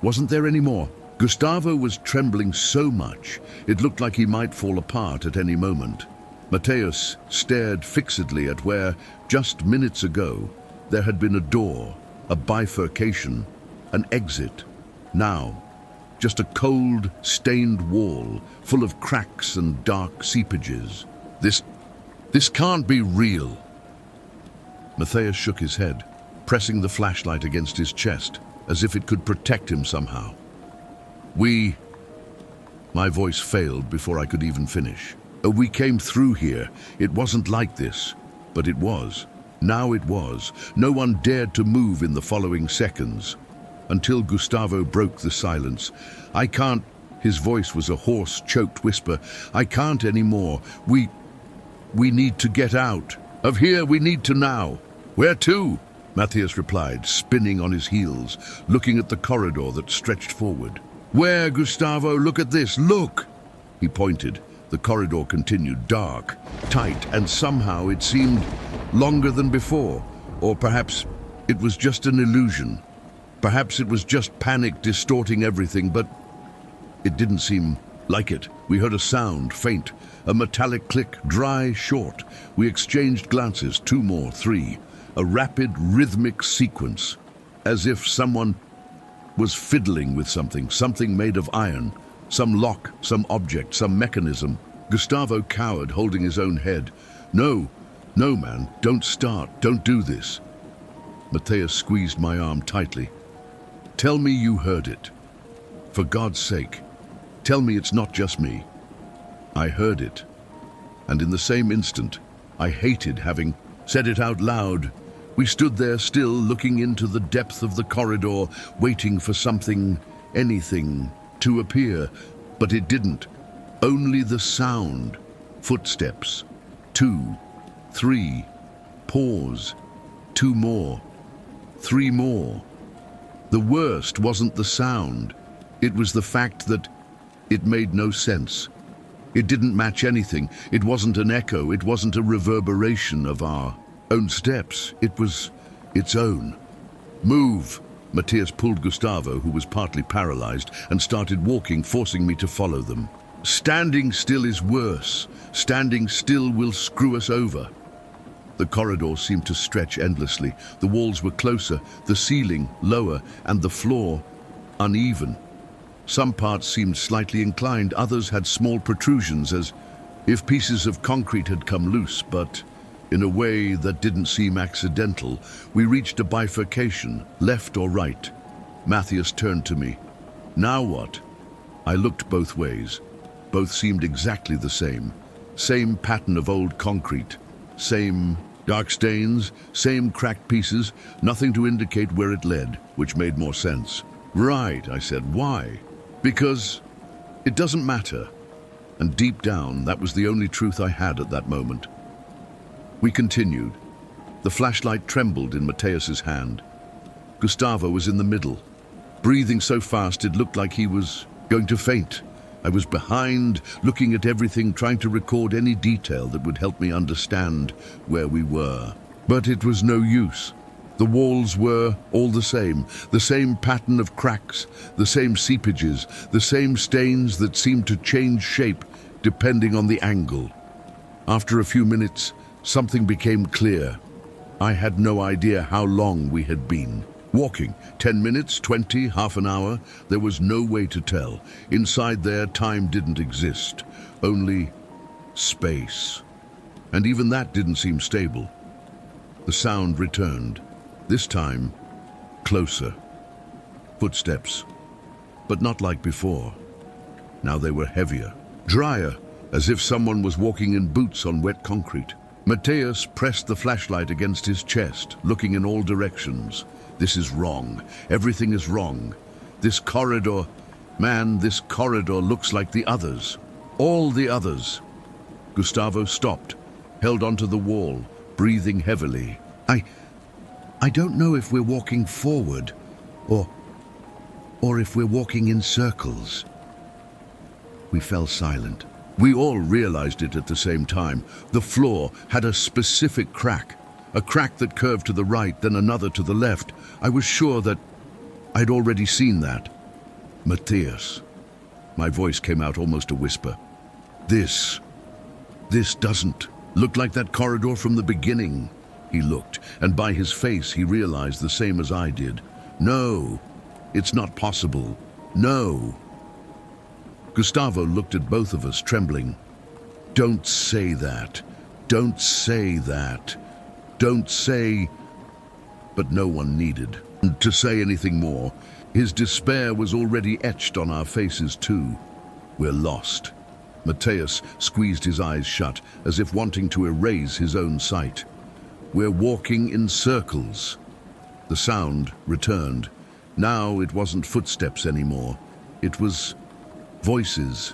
wasn't there anymore. Gustavo was trembling so much, it looked like he might fall apart at any moment. Mateus stared fixedly at where, just minutes ago, there had been a door, a bifurcation, an exit. Now, just a cold, stained wall, full of cracks and dark seepages. This can't be real. Mateus shook his head, pressing the flashlight against his chest, as if it could protect him somehow. My voice failed before I could even finish. We came through here. It wasn't like this, but it was. Now it was. No one dared to move in the following seconds, until Gustavo broke the silence. "I can't," his voice was a hoarse, choked whisper. "I can't anymore. We need to get out. Of here, we need to now." "Where to?" Mateus replied, spinning on his heels, looking at the corridor that stretched forward. "Where, Gustavo? Look at this, look!" He pointed. The corridor continued, dark, tight, and somehow it seemed longer than before. Or perhaps it was just an illusion. Perhaps it was just panic distorting everything, but it didn't seem like it. We heard a sound, faint, a metallic click, dry, short. We exchanged glances, 2 more, 3. A rapid, rhythmic sequence, as if someone was fiddling with something made of iron. Some lock, some object, some mechanism. Gustavo cowered, holding his own head. No, man, don't start, don't do this." Mateus squeezed my arm tightly. "Tell me you heard it. For God's sake, tell me it's not just me." I heard it, and in the same instant, I hated having said it out loud. We stood there still, looking into the depth of the corridor, waiting for something, anything, to appear, but it didn't. Only the sound. Footsteps. 2, 3. Pause. 2 more. 3 more. The worst wasn't the sound. It was the fact that it made no sense. It didn't match anything. It wasn't an echo. It wasn't a reverberation of our own steps. It was its own. "Move!" Mateus pulled Gustavo, who was partly paralyzed, and started walking, forcing me to follow them. "Standing still is worse. Standing still will screw us over." The corridor seemed to stretch endlessly. The walls were closer, the ceiling lower, and the floor uneven. Some parts seemed slightly inclined, others had small protrusions, as if pieces of concrete had come loose, but in a way that didn't seem accidental. We reached a bifurcation, left or right. Mateus turned to me. "Now what?" I looked both ways. Both seemed exactly the same. Same pattern of old concrete. Same dark stains, same cracked pieces, nothing to indicate where it led, which made more sense. "Right," I said. "Why?" "Because it doesn't matter." And deep down, that was the only truth I had at that moment. We continued. The flashlight trembled in Mateus's hand. Gustavo was in the middle, breathing so fast it looked like he was going to faint. I was behind, looking at everything, trying to record any detail that would help me understand where we were. But it was no use. The walls were all the same pattern of cracks, the same seepages, the same stains that seemed to change shape depending on the angle. After a few minutes, something became clear. I had no idea how long we had been walking. 10 minutes, 20, half an hour. There was no way to tell. Inside there, time didn't exist. Only space. And even that didn't seem stable. The sound returned. This time, closer. Footsteps. But not like before. Now they were heavier, drier, as if someone was walking in boots on wet concrete. Mathias pressed the flashlight against his chest, looking in all directions. This is wrong. Everything is wrong. This corridor, man, this corridor looks like the others. All the others. Gustavo stopped, held onto the wall, breathing heavily. I don't know if we're walking forward or if we're walking in circles. We fell silent. We all realized it at the same time. The floor had a specific crack, a crack that curved to the right, then another to the left. I was sure that I'd already seen that. Mathias. My voice came out almost a whisper. This doesn't look like that corridor from the beginning. He looked, and by his face he realized the same as I did. No, it's not possible. No. Gustavo looked at both of us, trembling. Don't say that. Don't say that. Don't say... But no one needed to say anything more. His despair was already etched on our faces too. We're lost. Mathias squeezed his eyes shut, as if wanting to erase his own sight. We're walking in circles. The sound returned. Now it wasn't footsteps anymore. It was voices,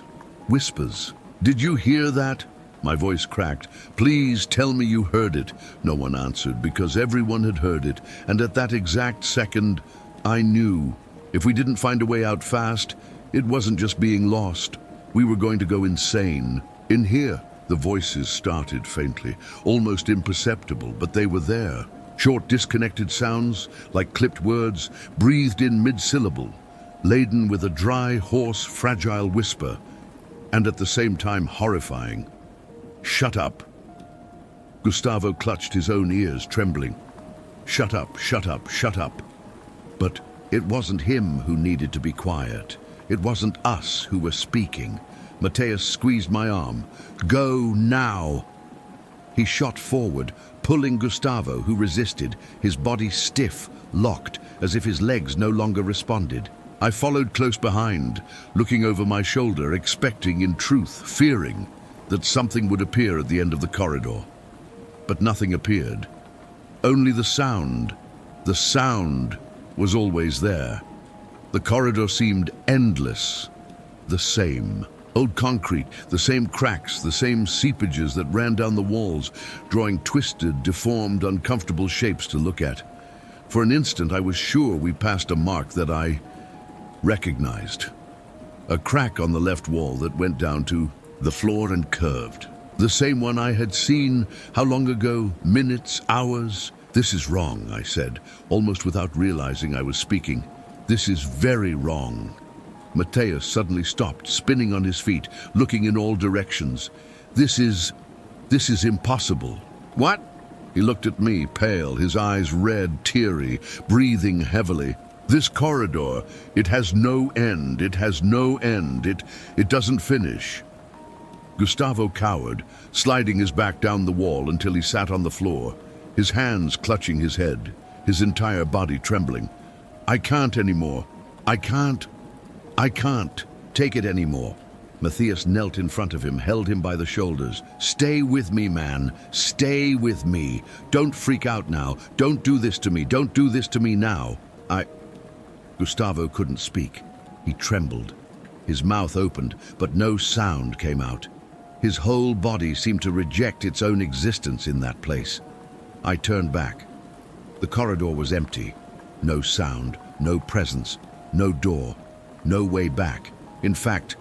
whispers. Did you hear that? My voice cracked. Please tell me you heard it. No one answered, because everyone had heard it, and at that exact second, I knew. If we didn't find a way out fast, it wasn't just being lost. We were going to go insane. In here, the voices started faintly, almost imperceptible, but they were there. Short, disconnected sounds, like clipped words, breathed in mid-syllable, laden with a dry, hoarse, fragile whisper, and at the same time horrifying. Shut up. Gustavo clutched his own ears, trembling. Shut up, shut up, shut up. But it wasn't him who needed to be quiet. It wasn't us who were speaking. Mathias squeezed my arm. Go now. He shot forward, pulling Gustavo, who resisted, his body stiff, locked, as if his legs no longer responded. I followed close behind, looking over my shoulder, expecting, in truth, fearing, that something would appear at the end of the corridor. But nothing appeared. Only the sound. The sound was always there. The corridor seemed endless. The same. Old concrete, the same cracks, the same seepages that ran down the walls, drawing twisted, deformed, uncomfortable shapes to look at. For an instant, I was sure we passed a mark that I recognized. A crack on the left wall that went down to the floor and curved. The same one I had seen, how long ago? Minutes, hours? This is wrong, I said, almost without realizing I was speaking. This is very wrong. Mathias suddenly stopped, spinning on his feet, looking in all directions. This is impossible. What? He looked at me, pale, his eyes red, teary, breathing heavily. This corridor, it has no end. It has no end. It doesn't finish. Gustavo cowered, sliding his back down the wall until he sat on the floor, his hands clutching his head, his entire body trembling. I can't anymore. I can't take it anymore. Mathias knelt in front of him, held him by the shoulders. Stay with me, man. Stay with me. Don't freak out now. Don't do this to me. Don't do this to me now. Gustavo couldn't speak. He trembled. His mouth opened, but no sound came out. His whole body seemed to reject its own existence in that place. I turned back. The corridor was empty. No sound, no presence, no door, no way back. In fact,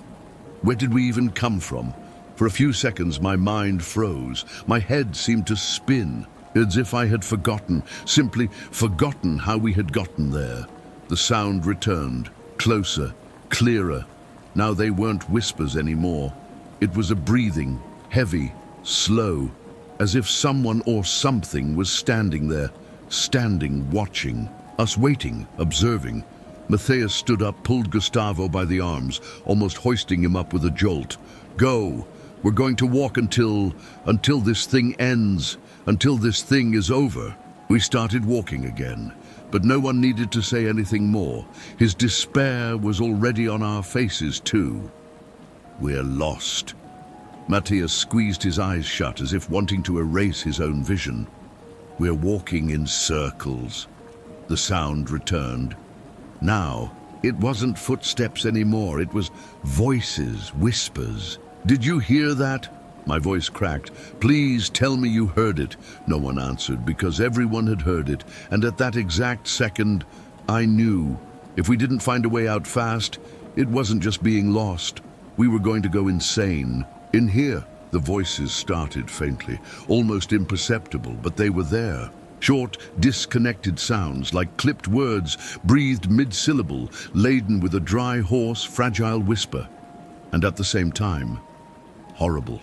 where did we even come from? For a few seconds, my mind froze. My head seemed to spin, as if I had forgotten, simply forgotten how we had gotten there. The sound returned, closer, clearer. Now they weren't whispers anymore. It was a breathing, heavy, slow, as if someone or something was standing there, standing, watching, us waiting, observing. Mathias stood up, pulled Gustavo by the arms, almost hoisting him up with a jolt. Go! We're going to walk until this thing ends, until this thing is over. We started walking again, but no one needed to say anything more. His despair was already on our faces too. We're lost. Matthias squeezed his eyes shut as if wanting to erase his own vision. We're walking in circles. The sound returned. Now, it wasn't footsteps anymore. It was voices, whispers. Did you hear that? My voice cracked. Please tell me you heard it. No one answered because everyone had heard it. And at that exact second, I knew. If we didn't find a way out fast, it wasn't just being lost. We were going to go insane. In here, the voices started faintly, almost imperceptible, but they were there. Short, disconnected sounds, like clipped words, breathed mid-syllable, laden with a dry, hoarse, fragile whisper. And at the same time, horrible.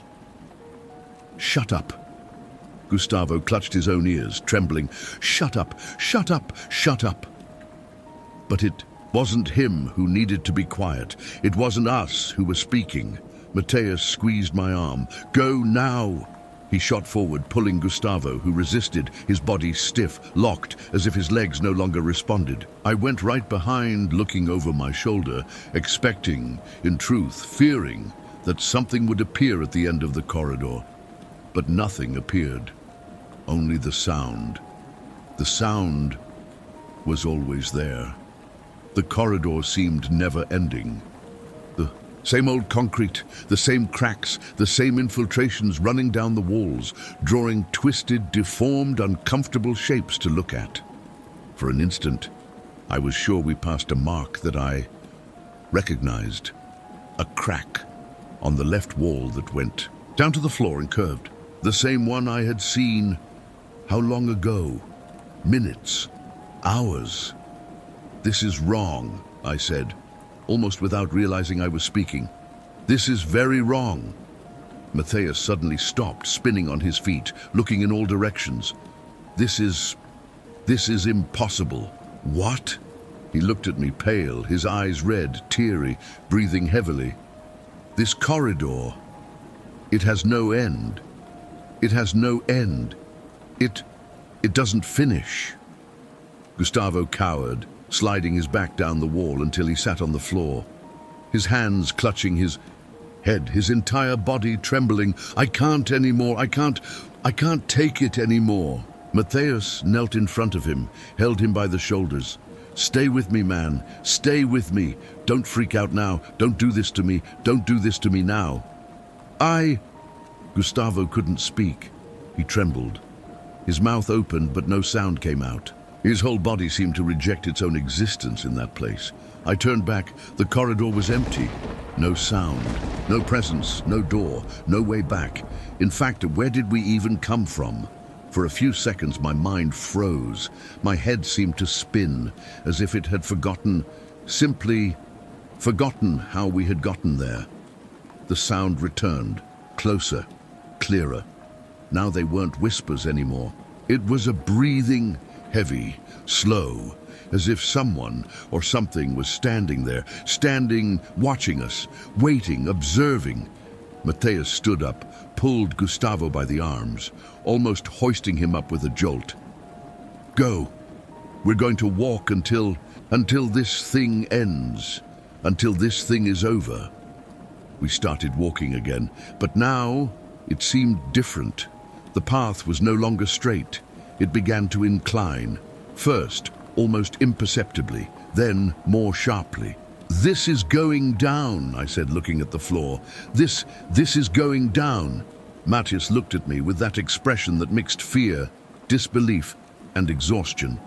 Shut up. Gustavo clutched his own ears, trembling. Shut up, shut up, shut up. But it wasn't him who needed to be quiet. It wasn't us who were speaking. Matthias squeezed my arm. Go now! He shot forward, pulling Gustavo, who resisted, his body stiff, locked, as if his legs no longer responded. I went right behind, looking over my shoulder, expecting, in truth, fearing, that something would appear at the end of the corridor. But nothing appeared. Only the sound. The sound was always there. The corridor seemed never-ending. The same old concrete, the same cracks, the same infiltrations running down the walls, drawing twisted, deformed, uncomfortable shapes to look at. For an instant, I was sure we passed a mark that I recognized. A crack on the left wall that went down to the floor and curved. The same one I had seen, how long ago? Minutes, hours. This is wrong, I said, almost without realizing I was speaking. This is very wrong. Matthias suddenly stopped, spinning on his feet, looking in all directions. This is impossible. What? He looked at me, pale, his eyes red, teary, breathing heavily. This corridor, it has no end. It has no end. It doesn't finish. Gustavo cowered, sliding his back down the wall until he sat on the floor, his hands clutching his head, his entire body trembling. I can't anymore. I can't take it anymore. Matthias knelt in front of him, held him by the shoulders. Stay with me, man. Stay with me. Don't freak out now. Don't do this to me. Don't do this to me now. Gustavo couldn't speak. He trembled. His mouth opened, but no sound came out. His whole body seemed to reject its own existence in that place. I turned back. The corridor was empty. No sound, no presence, no door, no way back. In fact, where did we even come from? For a few seconds, my mind froze. My head seemed to spin, as if it had simply forgotten how we had gotten there. The sound returned, closer, clearer. Now they weren't whispers anymore. It was a breathing, heavy, slow, as if someone or something was standing there, watching us, waiting, observing. Matthias stood up, pulled Gustavo by the arms, almost hoisting him up with a jolt. Go. We're going to walk until this thing ends, until this thing is over. We started walking again, but now it seemed different. The path was no longer straight. It began to incline, first almost imperceptibly, then more sharply. This is going down, I said, looking at the floor. This is going down. Matthias looked at me with that expression that mixed fear, disbelief, and exhaustion.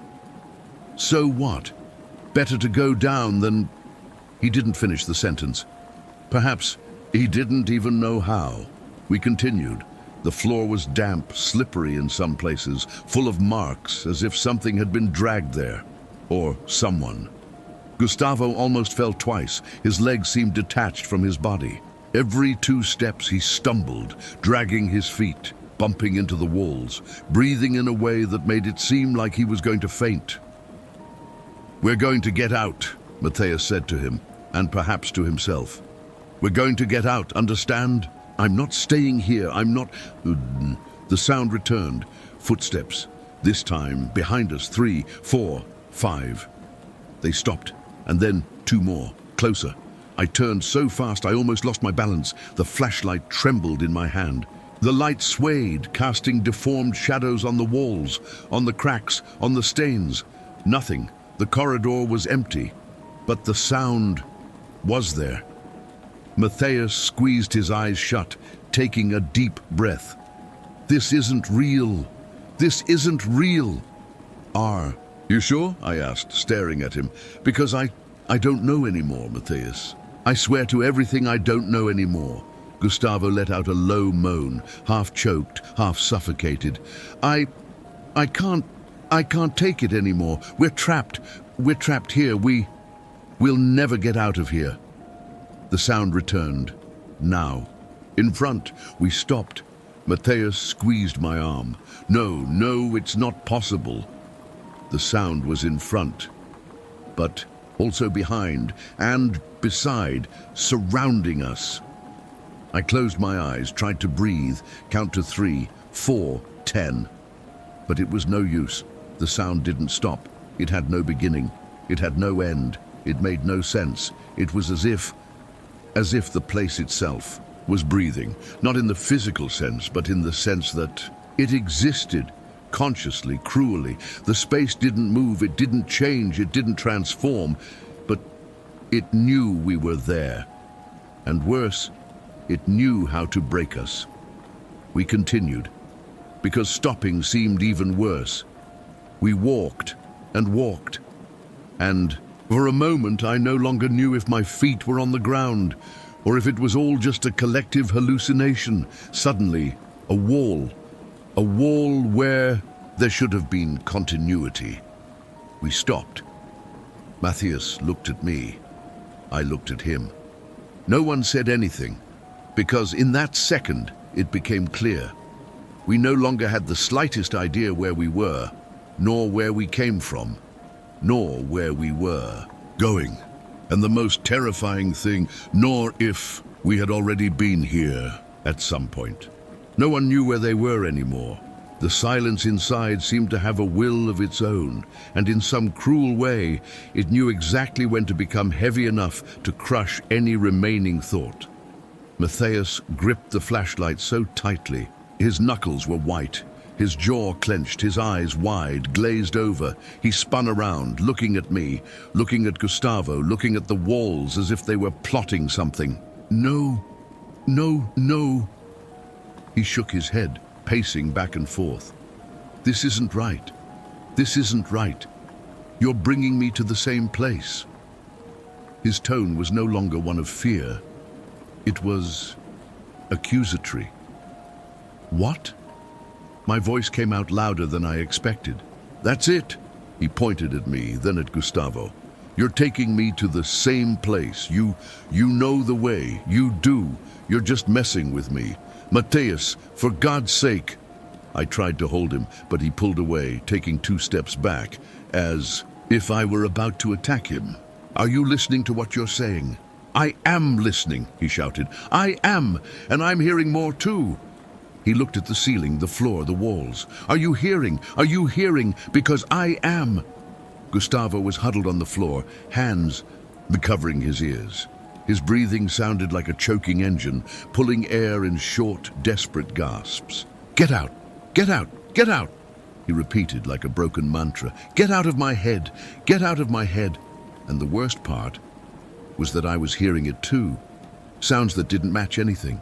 So what? Better to go down than... He didn't finish the sentence. Perhaps he didn't even know how. We continued. The floor was damp, slippery in some places, full of marks, as if something had been dragged there. Or someone. Gustavo almost fell twice. His legs seemed detached from his body. Every 2 steps he stumbled, dragging his feet, bumping into the walls, breathing in a way that made it seem like he was going to faint. We're going to get out, Matthias said to him, and perhaps to himself. We're going to get out, understand? I'm not staying here, I'm not... The sound returned. Footsteps. This time, behind us, 3, 4, 5. They stopped, and then 2 more, closer. I turned so fast I almost lost my balance. The flashlight trembled in my hand. The light swayed, casting deformed shadows on the walls, on the cracks, on the stains. Nothing. The corridor was empty. But the sound was there. Matthias squeezed his eyes shut, taking a deep breath. This isn't real. This isn't real. You sure? I asked, staring at him. Because I don't know anymore, Matthias. I swear to everything I don't know anymore. Gustavo let out a low moan, half choked, half suffocated. I can't take it anymore. We're trapped. We're trapped here. We'll never get out of here. The sound returned. Now. In front, we stopped. Matthias squeezed my arm. No, it's not possible. The sound was in front, but also behind and beside, surrounding us. I closed my eyes, tried to breathe, count to 3, 4, 10. But it was no use. The sound didn't stop. It had no beginning. It had no end. It made no sense. It was as if the place itself was breathing, not in the physical sense, but in the sense that it existed, consciously, cruelly. The space didn't move, it didn't change, it didn't transform, but it knew we were there. And worse, it knew how to break us. We continued, because stopping seemed even worse. We walked and walked, and for a moment I no longer knew if my feet were on the ground, or if it was all just a collective hallucination. Suddenly, a wall where there should have been continuity. We stopped. Matthias looked at me. I looked at him. No one said anything, because in that second it became clear. We no longer had the slightest idea where we were, nor where we came from, nor where we were going. And the most terrifying thing, nor if we had already been here at some point. No one knew where they were anymore. The silence inside seemed to have a will of its own, and in some cruel way, it knew exactly when to become heavy enough to crush any remaining thought. Matthias gripped the flashlight so tightly. His knuckles were white. His jaw clenched, his eyes wide, glazed over. He spun around, looking at me, looking at Gustavo, looking at the walls as if they were plotting something. No. He shook his head, pacing back and forth. This isn't right. This isn't right. You're bringing me to the same place. His tone was no longer one of fear. It was accusatory. What? My voice came out louder than I expected. That's it. He pointed at me, then at Gustavo. You're taking me to the same place. You know the way. You do. You're just messing with me. Matthias, for God's sake. I tried to hold him, but he pulled away, taking 2 steps back, as if I were about to attack him. Are you listening to what you're saying? I am listening, he shouted. I am, and I'm hearing more too. He looked at the ceiling, the floor, the walls. Are you hearing? Are you hearing? Because I am. Gustavo was huddled on the floor, hands covering his ears. His breathing sounded like a choking engine, pulling air in short, desperate gasps. Get out! Get out! Get out! He repeated like a broken mantra. Get out of my head! Get out of my head! And the worst part was that I was hearing it too. Sounds that didn't match anything.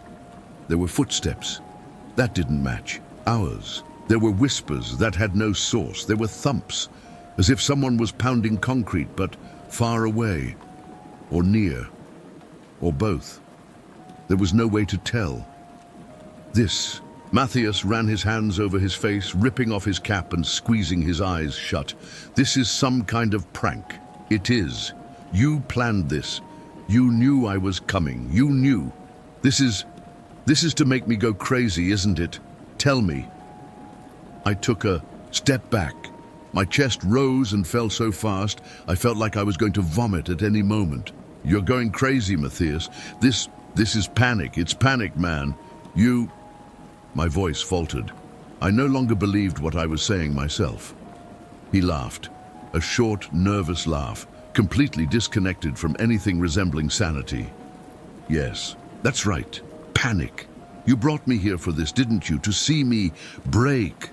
There were footsteps. That didn't match ours. There were whispers that had no source. There were thumps, as if someone was pounding concrete, but far away, or near, or both. There was no way to tell. Matthias ran his hands over his face, ripping off his cap and squeezing his eyes shut. This is some kind of prank. It is. You planned this. You knew I was coming. You knew. This is to make me go crazy, isn't it? Tell me. I took a step back. My chest rose and fell so fast, I felt like I was going to vomit at any moment. You're going crazy, Matthias. This is panic. It's panic, man. My voice faltered. I no longer believed what I was saying myself. He laughed, a short, nervous laugh, completely disconnected from anything resembling sanity. Yes, that's right. Panic. You brought me here for this, didn't you? To see me break.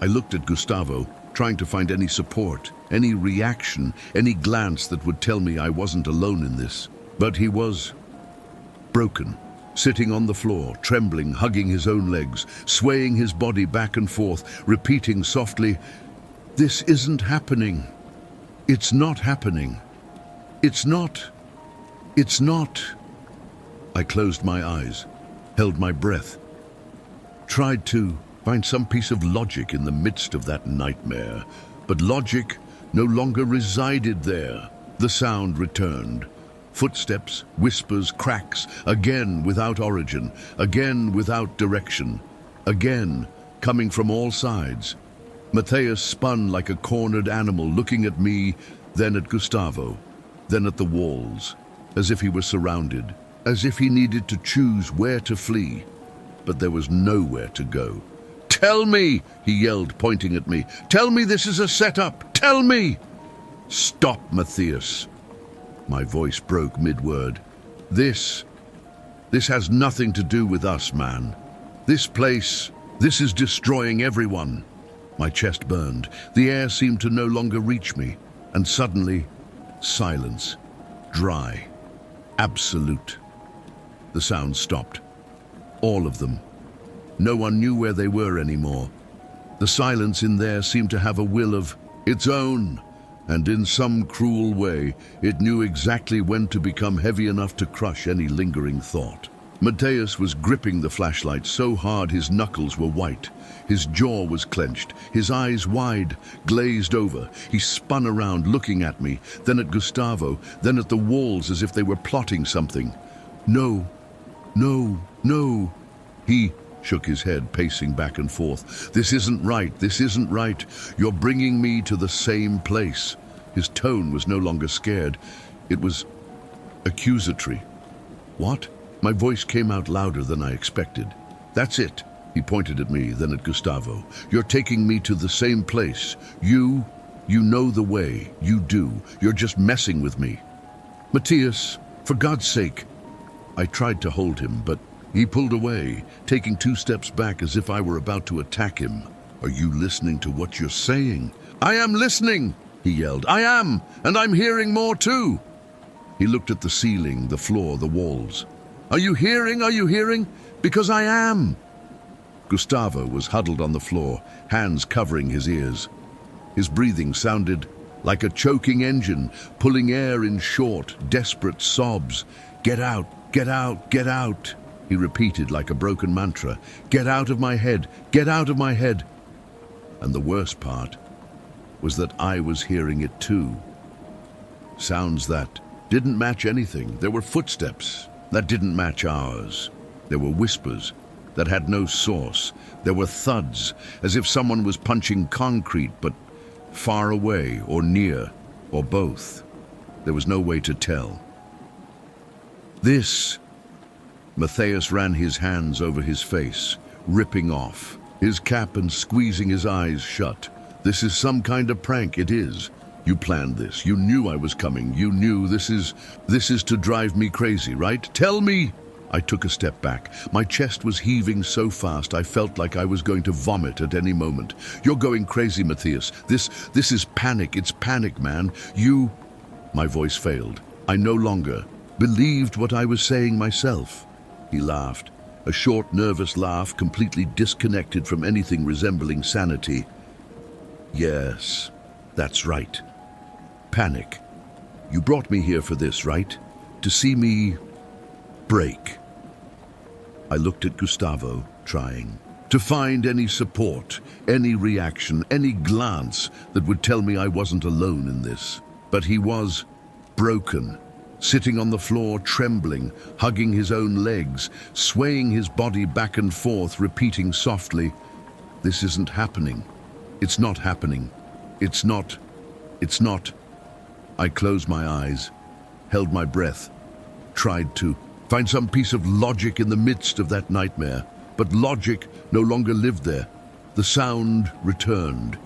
I looked at Gustavo, trying to find any support, any reaction, any glance that would tell me I wasn't alone in this. But he was broken, sitting on the floor, trembling, hugging his own legs, swaying his body back and forth, repeating softly, "This isn't happening. It's not happening. It's not. It's not." I closed my eyes, held my breath, tried to find some piece of logic in the midst of that nightmare, but logic no longer resided there. The sound returned. Footsteps, whispers, cracks, again without origin, again without direction, again coming from all sides. Matthias spun like a cornered animal, looking at me, then at Gustavo, then at the walls, as if he were surrounded, as if he needed to choose where to flee. But there was nowhere to go. "Tell me!" he yelled, pointing at me. "Tell me this is a setup! Tell me!" "Stop, Matthias!" My voice broke mid-word. This has nothing to do with us, man. This is destroying everyone." My chest burned. The air seemed to no longer reach me. And suddenly, silence. Dry. Absolute. The sound stopped. All of them. No one knew where they were anymore. The silence in there seemed to have a will of its own. And in some cruel way, it knew exactly when to become heavy enough to crush any lingering thought. Matthias was gripping the flashlight so hard his knuckles were white. His jaw was clenched, his eyes wide, glazed over. He spun around, looking at me, then at Gustavo, then at the walls as if they were plotting something. "No, no, no." He shook his head, pacing back and forth. "This isn't right, this isn't right. You're bringing me to the same place." His tone was no longer scared. It was accusatory. "What?" My voice came out louder than I expected. "That's it." He pointed at me, then at Gustavo. "You're taking me to the same place. You know the way. You do. You're just messing with me." "Matthias, for God's sake." I tried to hold him, but he pulled away, taking 2 steps back as if I were about to attack him. "Are you listening to what you're saying?" "I am listening," he yelled. "I am, and I'm hearing more too." He looked at the ceiling, the floor, the walls. Are you hearing? Are you hearing? Because I am." Gustavo was huddled on the floor, hands covering his ears. His breathing sounded like a choking engine, pulling air in short, desperate sobs. "Get out, get out, get out," he repeated like a broken mantra. "Get out of my head, get out of my head." And the worst part was that I was hearing it too. Sounds that didn't match anything. There were footsteps that didn't match ours. There were whispers that had no source. There were thuds, as if someone was punching concrete, but far away or near, or both. There was no way to tell. "This..." Matthias ran his hands over his face, ripping off his cap and squeezing his eyes shut. "This is some kind of prank, it is. You planned this. You knew I was coming. You knew this is to drive me crazy, right? Tell me!" I took a step back. My chest was heaving so fast I felt like I was going to vomit at any moment. "You're going crazy, Matthias. This is panic. It's panic, man. You..." My voice failed. I no longer believed what I was saying myself. He laughed. A short, nervous laugh, completely disconnected from anything resembling sanity. "Yes, that's right. Panic. You brought me here for this, right? To see me break." I looked at Gustavo, trying to find any support, any reaction, any glance that would tell me I wasn't alone in this. But he was broken, sitting on the floor, trembling, hugging his own legs, swaying his body back and forth, repeating softly, "This isn't happening. It's not happening. It's not. It's not." I closed my eyes, held my breath, tried to find some piece of logic in the midst of that nightmare. But logic no longer lived there. The sound returned.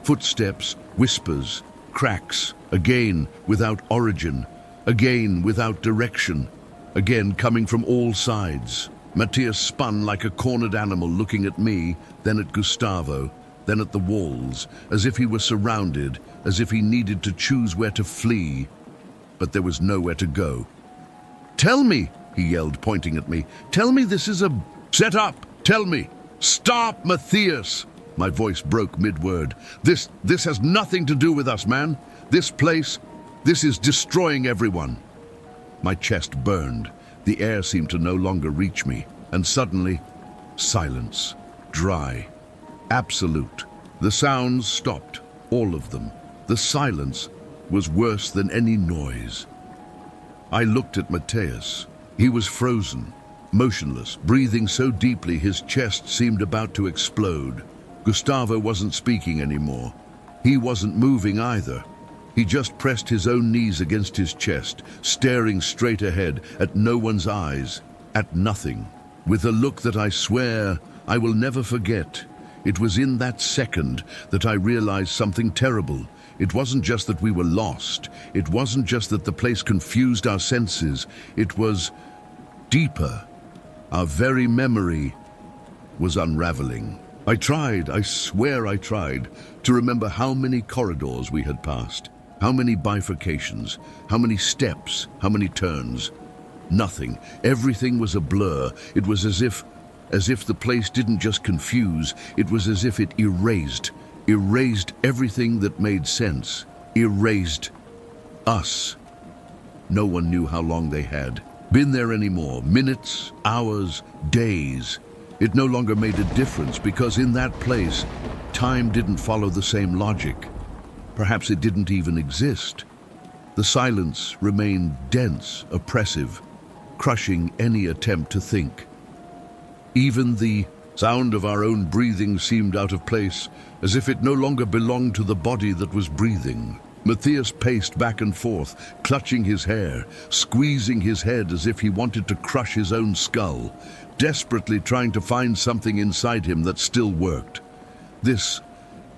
Footsteps, whispers, cracks, again without origin, again without direction, again coming from all sides. Matthias spun like a cornered animal, looking at me, then at Gustavo, then at the walls, as if he were surrounded, as if he needed to choose where to flee. But there was nowhere to go. "Tell me," he yelled, pointing at me. "Tell me this is a... Set up! Tell me! Stop, Matthias!" My voice broke mid-word. This has nothing to do with us, man. This place, this is destroying everyone." My chest burned. The air seemed to no longer reach me. And suddenly, silence. Dry. Absolute. The sounds stopped. All of them. The silence was worse than any noise. I looked at Matthias. He was frozen, motionless, breathing so deeply his chest seemed about to explode. Gustavo wasn't speaking anymore. He wasn't moving either. He just pressed his own knees against his chest, staring straight ahead at no one's eyes, at nothing, with a look that I swear I will never forget. It was in that second that I realized something terrible. It wasn't just that we were lost. It wasn't just that the place confused our senses. It was deeper. Our very memory was unraveling. I swear I tried, to remember how many corridors we had passed, how many bifurcations, how many steps, how many turns. Nothing. Everything was a blur. It was as if the place didn't just confuse, it was as if it erased everything that made sense, erased us. No one knew how long they had been there anymore. Minutes, hours, days. It no longer made a difference because in that place, time didn't follow the same logic. Perhaps it didn't even exist. The silence remained dense, oppressive, crushing any attempt to think. Even the sound of our own breathing seemed out of place, as if it no longer belonged to the body that was breathing. Matthias paced back and forth, clutching his hair, squeezing his head as if he wanted to crush his own skull, desperately trying to find something inside him that still worked. This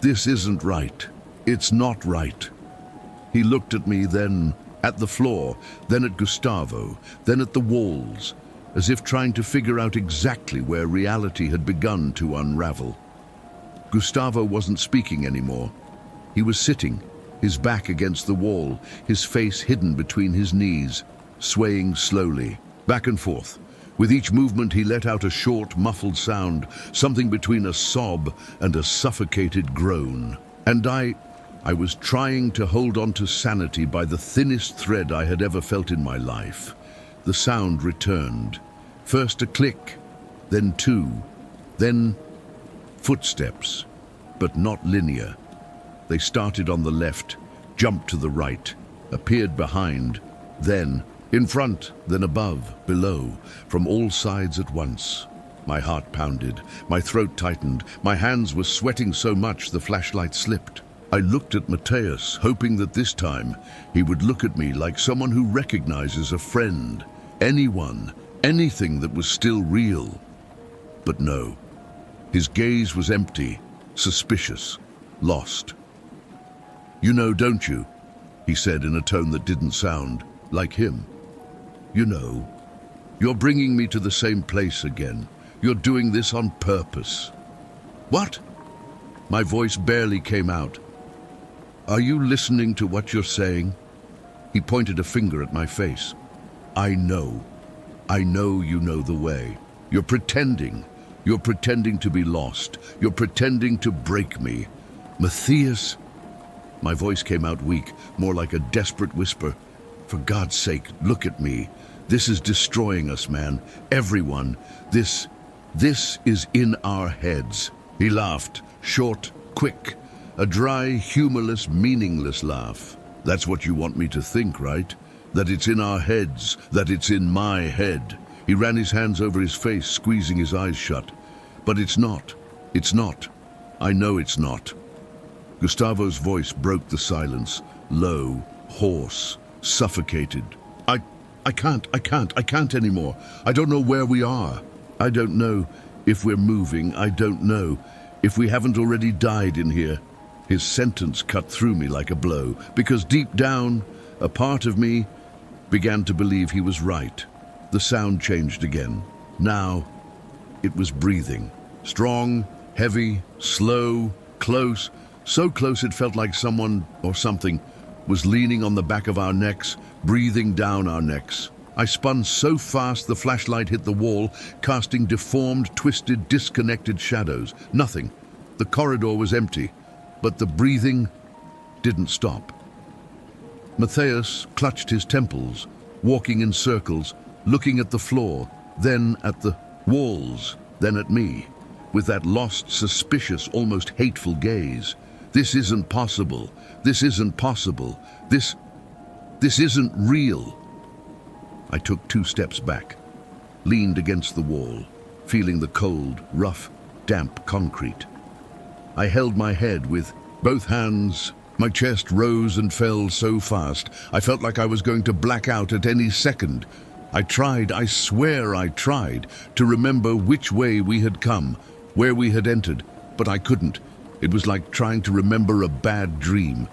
isn't right. It's not right. He looked at me, then at the floor, then at Gustavo, then at the walls, as if trying to figure out exactly where reality had begun to unravel. Gustavo wasn't speaking anymore. He was sitting, his back against the wall, his face hidden between his knees, swaying slowly, back and forth. With each movement he let out a short, muffled sound, something between a sob and a suffocated groan. And I was trying to hold on to sanity by the thinnest thread I had ever felt in my life. The sound returned. First a click, then two, then footsteps, but not linear. They started on the left, jumped to the right, appeared behind, then in front, then above, below, from all sides at once. My heart pounded, my throat tightened, my hands were sweating so much the flashlight slipped. I looked at Matthias, hoping that this time he would look at me like someone who recognizes a friend, anyone, anything that was still real. But no. His gaze was empty, suspicious, lost. "You know, don't you?" he said in a tone that didn't sound like him. "You know, you're bringing me to the same place again. You're doing this on purpose." "What?" My voice barely came out. "Are you listening to what you're saying?" He pointed a finger at my face. I know you know the way. You're pretending to be lost. You're pretending to break me. Matthias." My voice came out weak, more like a desperate whisper. "For God's sake, look at me. This is destroying us, man. Everyone. This is in our heads." He laughed, short, quick, a dry, humorless, meaningless laugh. "That's what you want me to think, right? That it's in our heads, that it's in my head." He ran his hands over his face, squeezing his eyes shut. "But it's not. It's not. I know it's not." Gustavo's voice broke the silence, low, hoarse, suffocated. I can't anymore. I don't know where we are. I don't know if we're moving. I don't know if we haven't already died in here. His sentence cut through me like a blow, because deep down, a part of me began to believe he was right. The sound changed again. Now, it was breathing. Strong, heavy, slow, close. So close it felt like someone or something was leaning on the back of our necks, breathing down our necks. I spun so fast the flashlight hit the wall, casting deformed, twisted, disconnected shadows. Nothing. The corridor was empty, but the breathing didn't stop. Matthias clutched his temples, walking in circles, looking at the floor, then at the walls, then at me, with that lost, suspicious, almost hateful gaze. This isn't possible. This isn't possible. This isn't real. I took 2 steps back, leaned against the wall, feeling the cold, rough, damp concrete. I held my head with both hands. My chest rose and fell so fast, I felt like I was going to black out at any second. I swear I tried, to remember which way we had come, where we had entered, but I couldn't. It was like trying to remember a bad dream.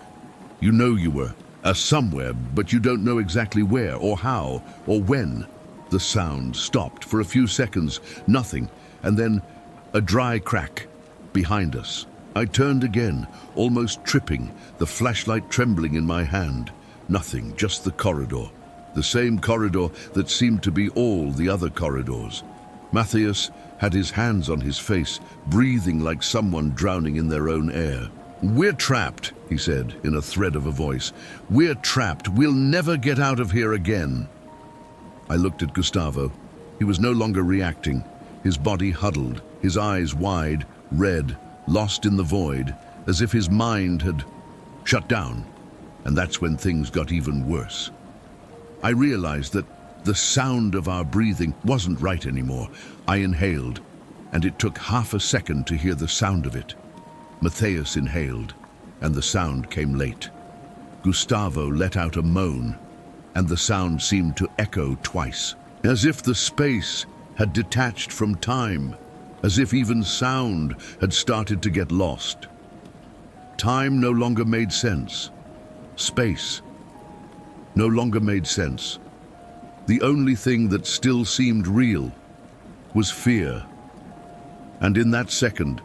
You know you were somewhere, but you don't know exactly where, or how, or when. The sound stopped for a few seconds, nothing, and then a dry crack behind us. I turned again, almost tripping, the flashlight trembling in my hand. Nothing, just the corridor. The same corridor that seemed to be all the other corridors. Matthias had his hands on his face, breathing like someone drowning in their own air. "We're trapped," he said in a thread of a voice. "We're trapped. We'll never get out of here again." I looked at Gustavo. He was no longer reacting, his body huddled, his eyes wide, red, lost in the void, as if his mind had shut down. And that's when things got even worse. I realized that the sound of our breathing wasn't right anymore. I inhaled, and it took half a second to hear the sound of it. Matthias inhaled, and the sound came late. Gustavo let out a moan, and the sound seemed to echo twice, as if the space had detached from time, as if even sound had started to get lost. Time no longer made sense. Space no longer made sense. The only thing that still seemed real was fear. And in that second,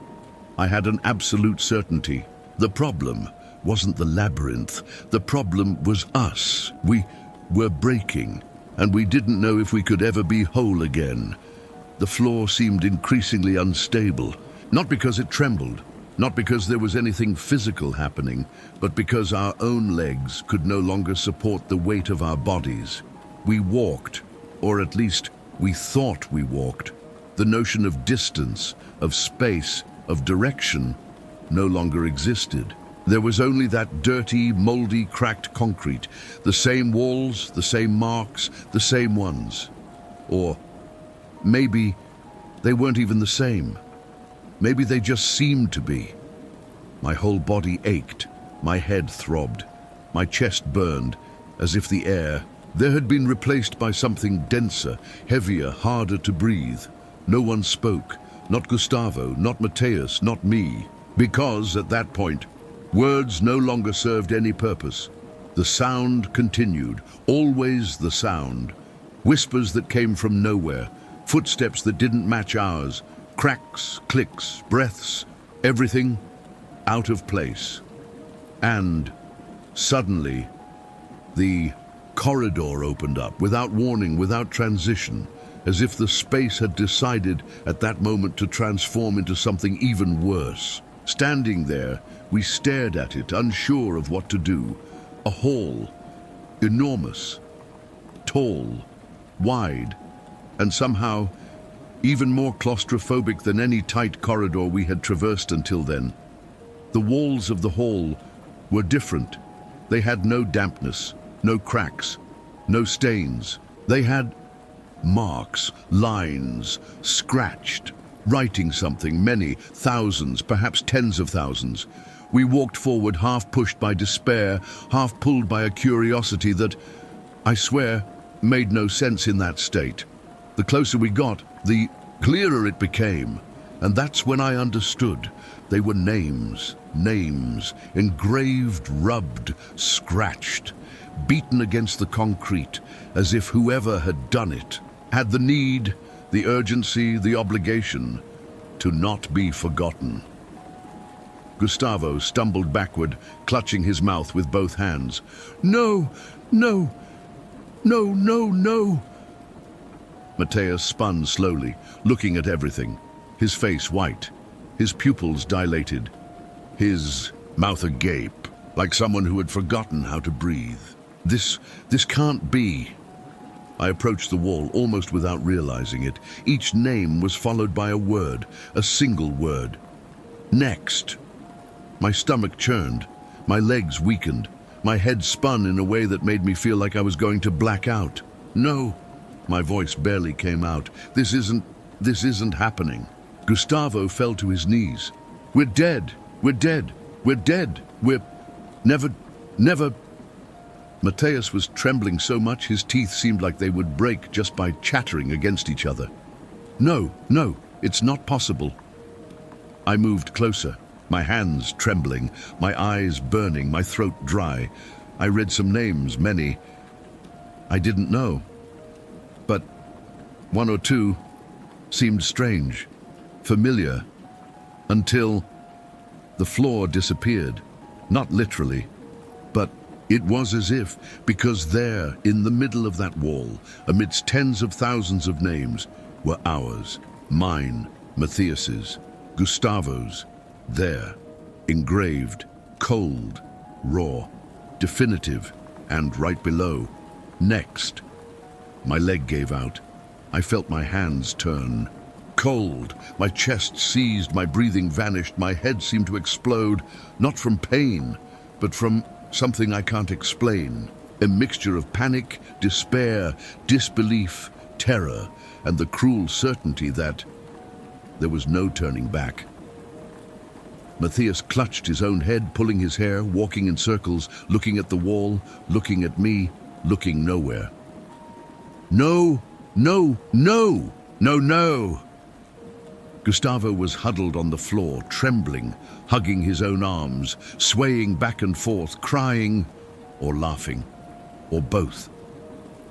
I had an absolute certainty. The problem wasn't the labyrinth. The problem was us. We were breaking, and we didn't know if we could ever be whole again. The floor seemed increasingly unstable, not because it trembled, not because there was anything physical happening, but because our own legs could no longer support the weight of our bodies. We walked, or at least we thought we walked. The notion of distance, of space, of direction no longer existed. There was only that dirty, moldy, cracked concrete, the same walls, the same marks, the same ones. Or maybe they weren't even the same. Maybe they just seemed to be. My whole body ached, my head throbbed, my chest burned, as if the air there had been replaced by something denser, heavier, harder to breathe. No one spoke, not Gustavo, not Matthias, not me, because at that point, words no longer served any purpose. The sound continued, always the sound. Whispers that came from nowhere, footsteps that didn't match ours, cracks, clicks, breaths, everything out of place. And suddenly, the corridor opened up, without warning, without transition, as if the space had decided at that moment to transform into something even worse. Standing there, we stared at it, unsure of what to do. A hall, enormous, tall, wide, and somehow even more claustrophobic than any tight corridor we had traversed until then. The walls of the hall were different. They had no dampness, no cracks, no stains. They had marks, lines, scratched, writing something, many, thousands, perhaps tens of thousands. We walked forward, half pushed by despair, half pulled by a curiosity that, I swear, made no sense in that state. The closer we got, the clearer it became, and that's when I understood. They were names. names, engraved, rubbed, scratched, beaten against the concrete, as if whoever had done it had the need, the urgency, the obligation to not be forgotten. Gustavo stumbled backward, clutching his mouth with both hands. No, no, no, no, no. Mathias spun slowly, looking at everything, his face white, his pupils dilated, his mouth agape, like someone who had forgotten how to breathe. This can't be. I approached the wall almost without realizing it. Each name was followed by a word, a single word. Next. My stomach churned, my legs weakened, my head spun in a way that made me feel like I was going to black out. No, my voice barely came out. This isn't happening. Gustavo fell to his knees. We're dead. We're dead. We're dead. We're never. Mathias was trembling so much his teeth seemed like they would break just by chattering against each other. No, it's not possible. I moved closer, my hands trembling, my eyes burning, my throat dry. I read some names, many I didn't know. But one or two seemed strange, familiar, until the floor disappeared. Not literally, but it was as if, because there, in the middle of that wall, amidst tens of thousands of names, were ours, mine, Mathias's, Gustavo's, there, engraved, cold, raw, definitive, and right below, next. My leg gave out. I felt my hands turn. Cold, my chest seized, my breathing vanished, my head seemed to explode, not from pain, but from something I can't explain. A mixture of panic, despair, disbelief, terror, and the cruel certainty that there was no turning back. Mathias clutched his own head, pulling his hair, walking in circles, looking at the wall, looking at me, looking nowhere. No, no, no, no, no. Gustavo was huddled on the floor, trembling, hugging his own arms, swaying back and forth, crying or laughing, or both.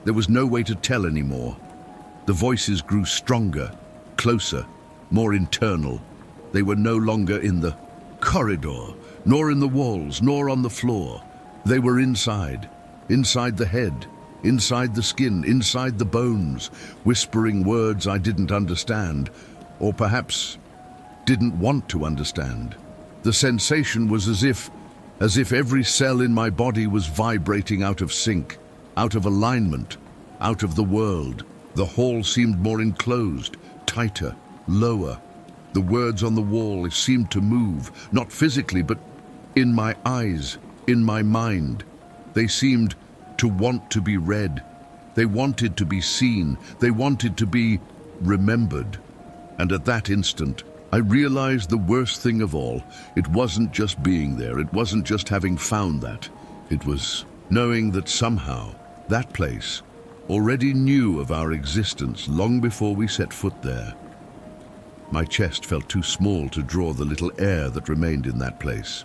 There was no way to tell anymore. The voices grew stronger, closer, more internal. They were no longer in the corridor, nor in the walls, nor on the floor. They were inside the head, inside the skin, inside the bones, whispering words I didn't understand, or perhaps didn't want to understand. The sensation was as if every cell in my body was vibrating out of sync, out of alignment, out of the world. The hall seemed more enclosed, tighter, lower. The words on the wall seemed to move, not physically, but in my eyes, in my mind. They seemed to want to be read. They wanted to be seen. They wanted to be remembered. And at that instant, I realized the worst thing of all. It wasn't just being there. It wasn't just having found that. It was knowing that somehow that place already knew of our existence long before we set foot there. My chest felt too small to draw the little air that remained in that place.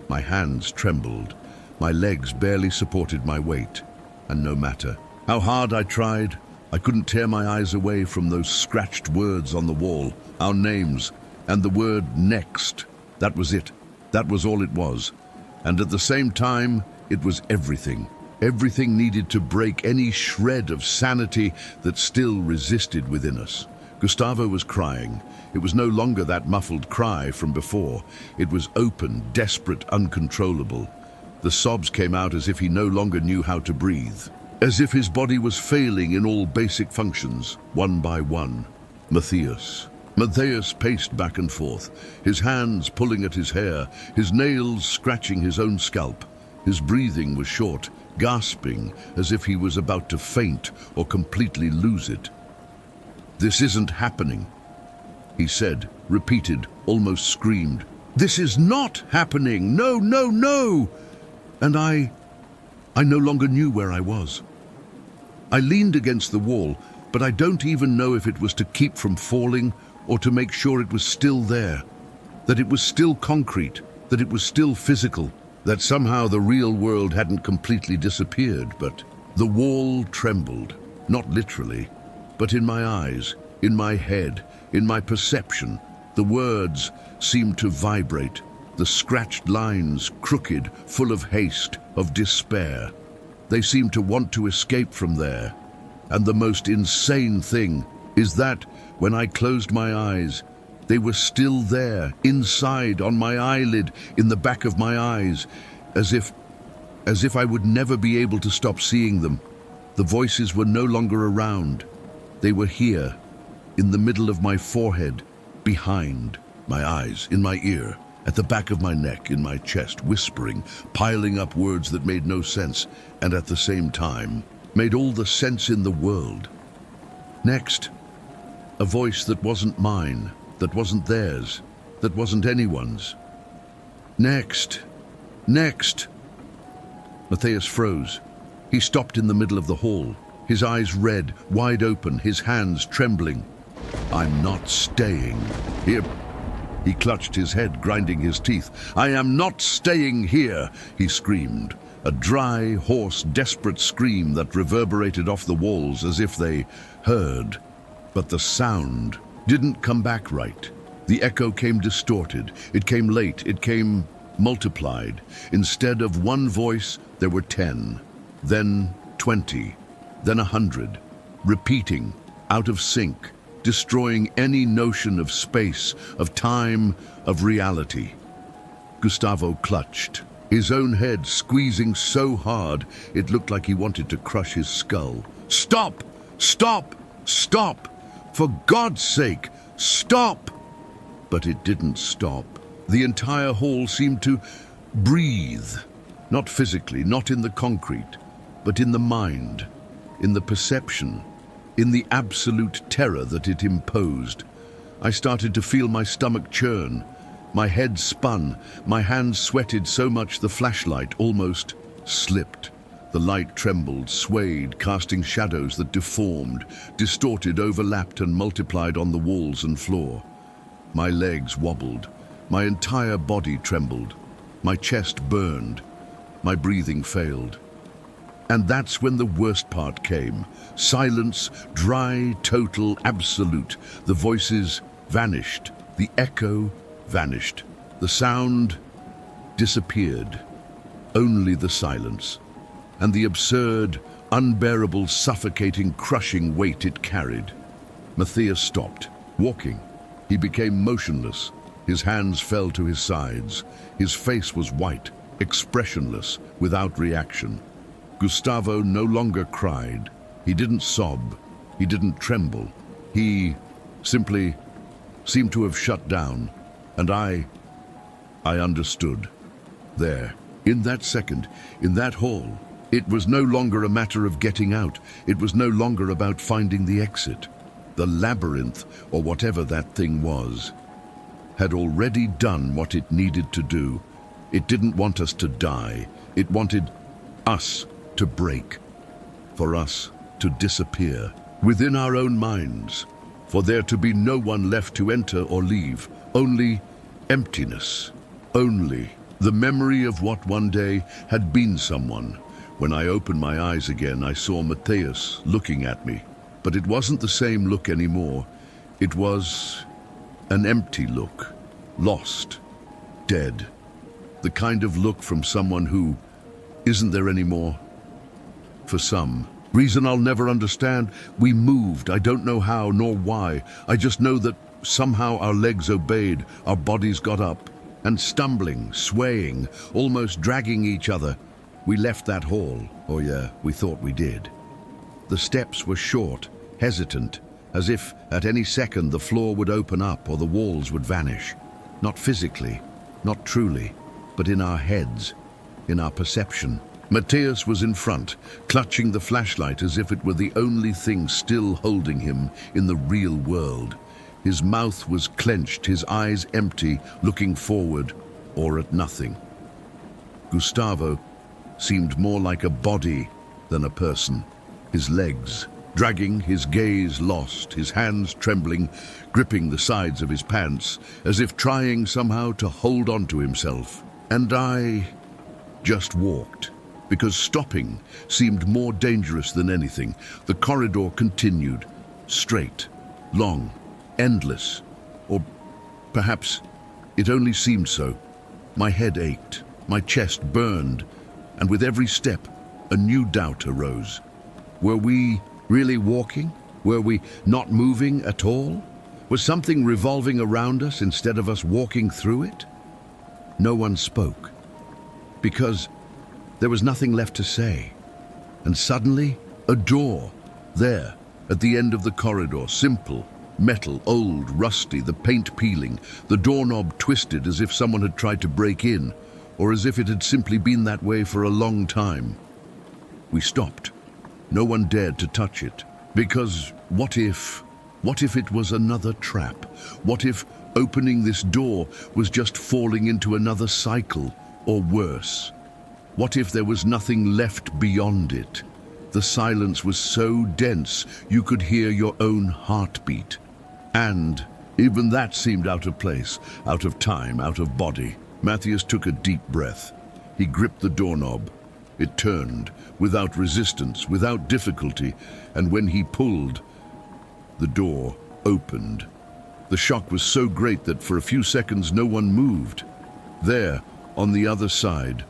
My hands trembled. My legs barely supported my weight. And no matter how hard I tried, I couldn't tear my eyes away from those scratched words on the wall, our names, and the word next. That was it. That was all it was. And at the same time, it was everything. Everything needed to break any shred of sanity that still resisted within us. Gustavo was crying. It was no longer that muffled cry from before. It was open, desperate, uncontrollable. The sobs came out as if he no longer knew how to breathe, as if his body was failing in all basic functions, one by one. Mathias paced back and forth, his hands pulling at his hair, his nails scratching his own scalp. His breathing was short, gasping, as if he was about to faint or completely lose it. "This isn't happening," he said, repeated, almost screamed. "This is not happening! No, no, no!" And I no longer knew where I was. I leaned against the wall, but I don't even know if it was to keep from falling or to make sure it was still there, that it was still concrete, that it was still physical, that somehow the real world hadn't completely disappeared, but the wall trembled, not literally, but in my eyes, in my head, in my perception. The words seemed to vibrate, the scratched lines crooked, full of haste, of despair. They seemed to want to escape from there. And the most insane thing is that when I closed my eyes, they were still there, inside, on my eyelid, in the back of my eyes, as if I would never be able to stop seeing them. The voices were no longer around. They were here, in the middle of my forehead, behind my eyes, in my ear, at the back of my neck, in my chest, whispering, piling up words that made no sense, and at the same time, made all the sense in the world. Next, a voice that wasn't mine, that wasn't theirs, that wasn't anyone's. Next. Matthias froze. He stopped in the middle of the hall, his eyes red, wide open, his hands trembling. I'm not staying here. He clutched his head, grinding his teeth. I am not staying here, he screamed. A dry, hoarse, desperate scream that reverberated off the walls as if they heard. But the sound didn't come back right. The echo came distorted. It came late. It came multiplied. Instead of one voice, there were 10, then 20, then 100, repeating, out of sync, destroying any notion of space, of time, of reality. Gustavo clutched, his own head squeezing so hard it looked like he wanted to crush his skull. Stop! Stop! Stop! For God's sake, stop! But it didn't stop. The entire hall seemed to breathe, not physically, not in the concrete, but in the mind, in the perception, in the absolute terror that it imposed. I started to feel my stomach churn. My head spun. My hands sweated so much the flashlight almost slipped. The light trembled, swayed, casting shadows that deformed, distorted, overlapped and multiplied on the walls and floor. My legs wobbled. My entire body trembled. My chest burned. My breathing failed. And that's when the worst part came. Silence, dry, total, absolute. The voices vanished. The echo vanished. The sound disappeared. Only the silence. And the absurd, unbearable, suffocating, crushing weight it carried. Matthias stopped, walking. He became motionless. His hands fell to his sides. His face was white, expressionless, without reaction. Gustavo no longer cried. He didn't sob. He didn't tremble. He simply seemed to have shut down. And I understood. There, in that second, in that hall, it was no longer a matter of getting out. It was no longer about finding the exit. The labyrinth, or whatever that thing was, had already done what it needed to do. It didn't want us to die. It wanted us to break, for us to disappear within our own minds, for there to be no one left to enter or leave, only emptiness, only the memory of what one day had been someone. When I opened my eyes again, I saw Matthias looking at me, but it wasn't the same look anymore. It was an empty look, lost, dead, the kind of look from someone who isn't there anymore. For some reason I'll never understand, we moved. I don't know how nor why. I just know that somehow our legs obeyed, our bodies got up, and stumbling, swaying, almost dragging each other, we left that hall. Or yeah, we thought we did. The steps were short, hesitant, as if at any second the floor would open up or the walls would vanish. Not physically, not truly, but in our heads, in our perception. Matthias was in front, clutching the flashlight as if it were the only thing still holding him in the real world. His mouth was clenched, his eyes empty, looking forward or at nothing. Gustavo seemed more like a body than a person. His legs dragging, his gaze lost, his hands trembling, gripping the sides of his pants, as if trying somehow to hold on to himself. And I just walked, because stopping seemed more dangerous than anything. The corridor continued, straight, long, endless, or perhaps it only seemed so. My head ached, my chest burned, and with every step, a new doubt arose. Were we really walking? Were we not moving at all? Was something revolving around us instead of us walking through it? No one spoke, because there was nothing left to say. And suddenly, a door, there, at the end of the corridor, simple, metal, old, rusty, the paint peeling, the doorknob twisted as if someone had tried to break in, or as if it had simply been that way for a long time. We stopped. No one dared to touch it, because what if it was another trap? What if opening this door was just falling into another cycle, or worse? What if there was nothing left beyond it? The silence was so dense you could hear your own heartbeat. And even that seemed out of place, out of time, out of body. Matthias took a deep breath. He gripped the doorknob. It turned, without resistance, without difficulty, and when he pulled, the door opened. The shock was so great that for a few seconds no one moved. There, on the other side,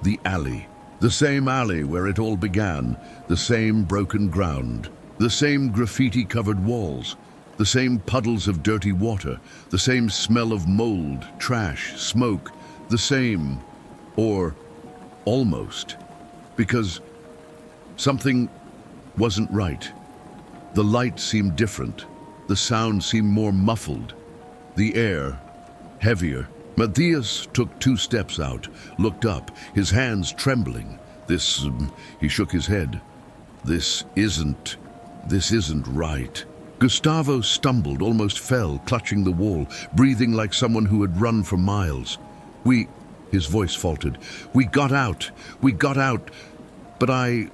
the alley. The same alley where it all began, the same broken ground, the same graffiti-covered walls, the same puddles of dirty water, the same smell of mold, trash, smoke, the same, or almost, because something wasn't right. The light seemed different. The sound seemed more muffled. The air, heavier. Matthias took 2 steps out, looked up, his hands trembling. He shook his head. This isn't right. Gustavo stumbled, almost fell, clutching the wall, breathing like someone who had run for miles. His voice faltered. We got out, but I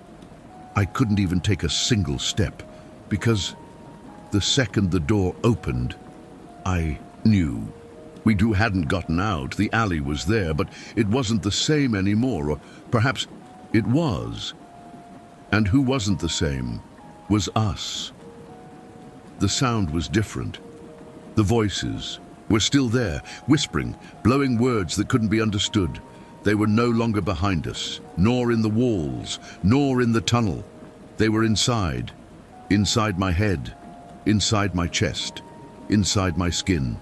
couldn't even take a single step, because the second the door opened, I knew. We hadn't gotten out, the alley was there, but it wasn't the same anymore, or perhaps it was. And who wasn't the same was us. The sound was different. The voices were still there, whispering, blowing words that couldn't be understood. They were no longer behind us, nor in the walls, nor in the tunnel. They were inside my head, inside my chest, inside my skin.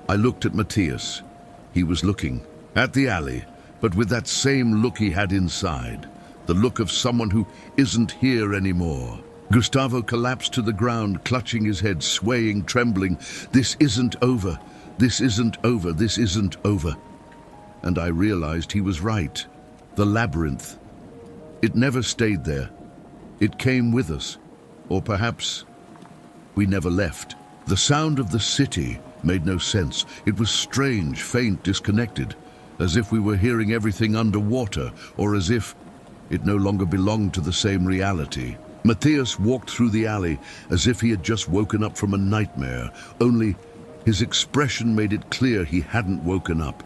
I looked at Matthias. He was looking at the alley, but with that same look he had inside, the look of someone who isn't here anymore. Gustavo collapsed to the ground, clutching his head, swaying, trembling. This isn't over. This isn't over. This isn't over. And I realized he was right. The labyrinth. It never stayed there. It came with us. Or perhaps we never left. The sound of the city made no sense. It was strange, faint, disconnected, as if we were hearing everything underwater, or as if it no longer belonged to the same reality. Matthias walked through the alley as if he had just woken up from a nightmare, only his expression made it clear he hadn't woken up,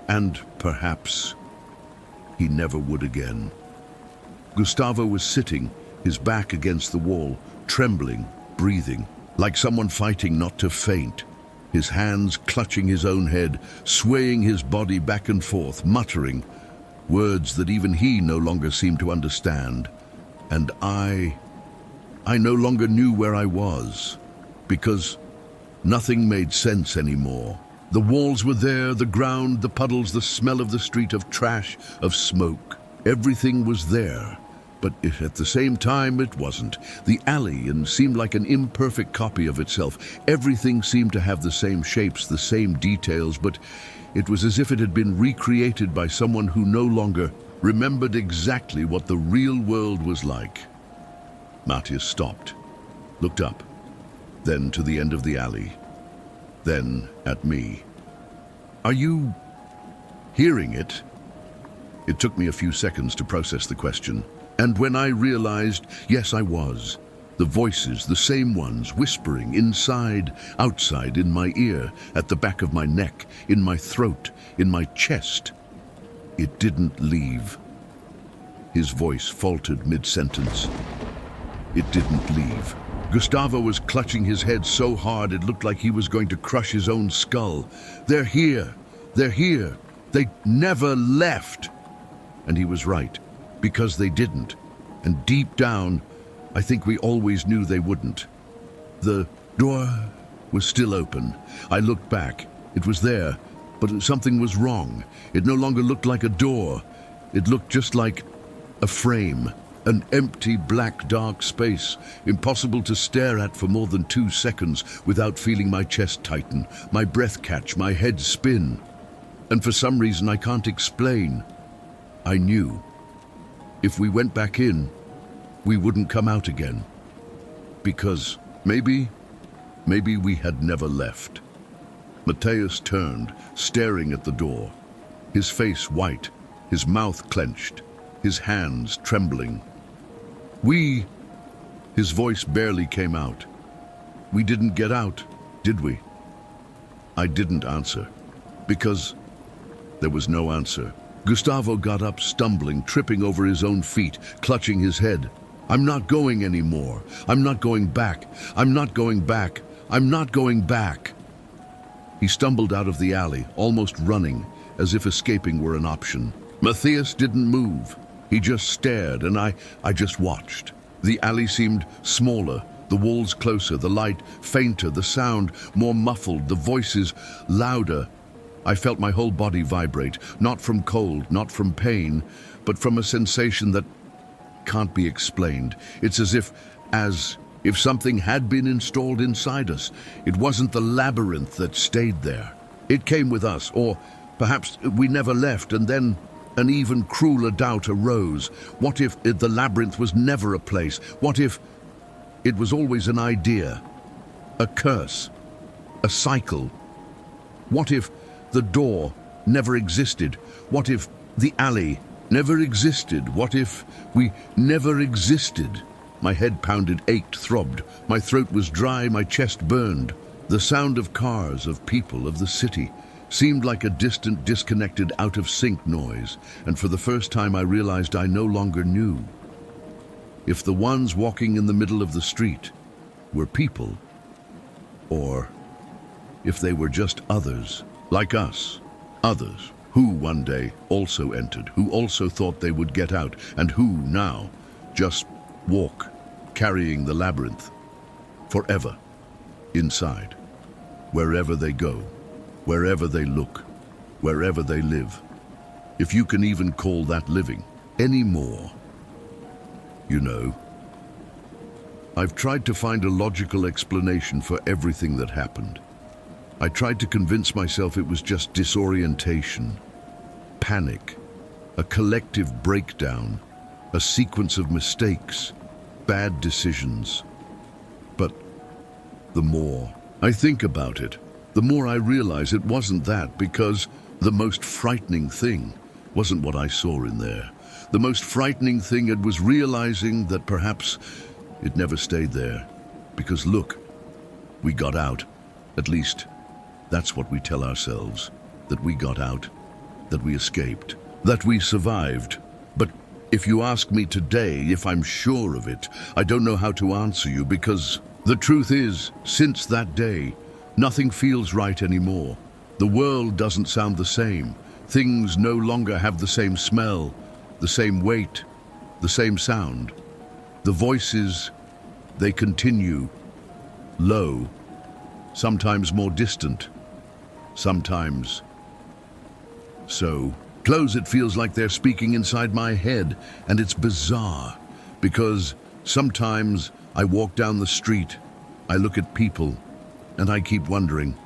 and perhaps he never would again. Gustavo was sitting, his back against the wall, trembling, breathing, like someone fighting not to faint, his hands clutching his own head, swaying his body back and forth, muttering words that even he no longer seemed to understand. And I no longer knew where I was, because nothing made sense anymore. The walls were there, the ground, the puddles, the smell of the street, of trash, of smoke. Everything was there, but at the same time it wasn't. The alley seemed like an imperfect copy of itself. Everything seemed to have the same shapes, the same details, but it was as if it had been recreated by someone who no longer remembered exactly what the real world was like. Matthias stopped, looked up, then to the end of the alley, then at me. Are you hearing it? It took me a few seconds to process the question, and when I realized, yes, I was. The voices, the same ones, whispering inside, outside, in my ear, at the back of my neck, in my throat, in my chest. It didn't leave. His voice faltered mid-sentence. It didn't leave. Gustavo was clutching his head so hard it looked like he was going to crush his own skull. They're here. They're here. They never left. And he was right, because they didn't. And deep down, I think we always knew they wouldn't. The door was still open. I looked back. It was there, but something was wrong. It no longer looked like a door. It looked just like a frame, an empty, black, dark space, impossible to stare at for more than 2 seconds without feeling my chest tighten, my breath catch, my head spin. And for some reason I can't explain, I knew if we went back in, we wouldn't come out again. Because maybe we had never left. Mateus turned, staring at the door, his face white, his mouth clenched, his hands trembling. His voice barely came out. We didn't get out, did we? I didn't answer, because there was no answer. Gustavo got up, stumbling, tripping over his own feet, clutching his head. I'm not going anymore. I'm not going back. I'm not going back. I'm not going back. He stumbled out of the alley, almost running, as if escaping were an option. Matthias didn't move. He just stared, and I just watched. The alley seemed smaller, the walls closer, the light fainter, the sound more muffled, the voices louder. I felt my whole body vibrate, not from cold, not from pain, but from a sensation that can't be explained. It's as if something had been installed inside us. It wasn't the labyrinth that stayed there. It came with us, or perhaps we never left, and then an even crueler doubt arose. What if the labyrinth was never a place? What if it was always an idea, a curse, a cycle? What if the door never existed? What if the alley never existed? What if we never existed? My head pounded, ached, throbbed. My throat was dry, my chest burned. The sound of cars, of people, of the city seemed like a distant, disconnected, out-of-sync noise, and for the first time I realized I no longer knew if the ones walking in the middle of the street were people, or if they were just others, like us, others who one day also entered, who also thought they would get out, and who now just walk, carrying the labyrinth, forever, inside, wherever they go, wherever they look, wherever they live. If you can even call that living anymore. You know, I've tried to find a logical explanation for everything that happened. I tried to convince myself it was just disorientation, panic, a collective breakdown, a sequence of mistakes, bad decisions. But the more I think about it, the more I realize it wasn't that, because the most frightening thing wasn't what I saw in there. The most frightening thing it was realizing that perhaps it never stayed there. Because look, we got out. At least, that's what we tell ourselves. That we got out, that we escaped, that we survived. But if you ask me today if I'm sure of it, I don't know how to answer you, because the truth is, since that day, nothing feels right anymore. The world doesn't sound the same. Things no longer have the same smell, the same weight, the same sound. The voices, they continue, low, sometimes more distant, sometimes so close it feels like they're speaking inside my head. And it's bizarre, because sometimes I walk down the street, I look at people, and I keep wondering,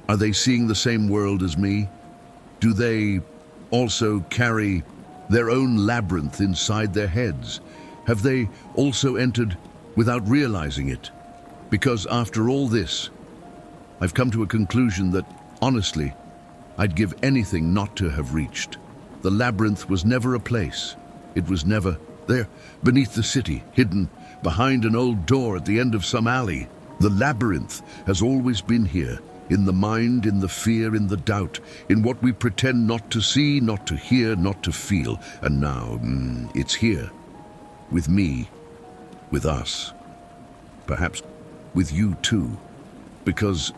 are they seeing the same world as me? Do they also carry their own labyrinth inside their heads? Have they also entered without realizing it? Because after all this, I've come to a conclusion that, honestly, I'd give anything not to have reached. The labyrinth was never a place. It was never there, beneath the city, hidden behind an old door at the end of some alley. The labyrinth has always been here, in the mind, in the fear, in the doubt, in what we pretend not to see, not to hear, not to feel. And now, it's here, with me, with us, perhaps with you too. Because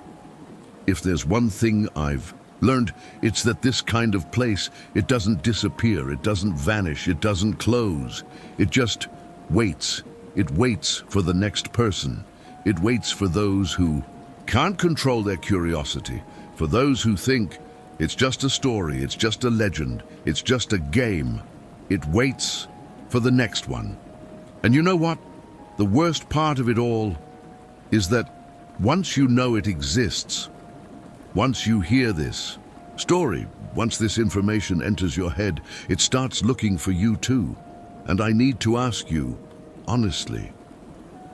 if there's one thing I've learned, it's that this kind of place, it doesn't disappear, it doesn't vanish, it doesn't close. It just waits. It waits for the next person. It waits for those who can't control their curiosity, for those who think it's just a story, it's just a legend, it's just a game. It waits for the next one. And you know what? The worst part of it all is that once you know it exists, once you hear this story, once this information enters your head, it starts looking for you too. And I need to ask you, honestly,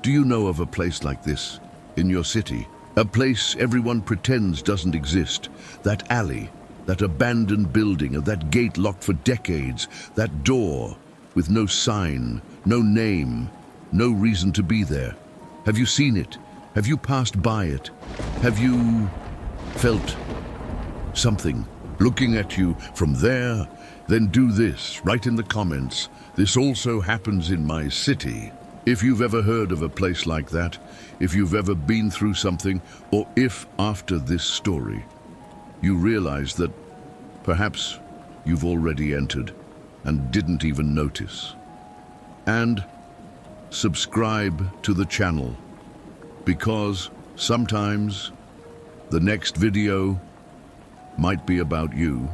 do you know of a place like this in your city? A place everyone pretends doesn't exist. That alley, that abandoned building, or that gate locked for decades, that door with no sign, no name, no reason to be there. Have you seen it? Have you passed by it? Have you felt something looking at you from there? Then do this, write in the comments, "This also happens in my city." If you've ever heard of a place like that, if you've ever been through something, or if after this story you realize that perhaps you've already entered and didn't even notice. And subscribe to the channel, because sometimes the next video might be about you.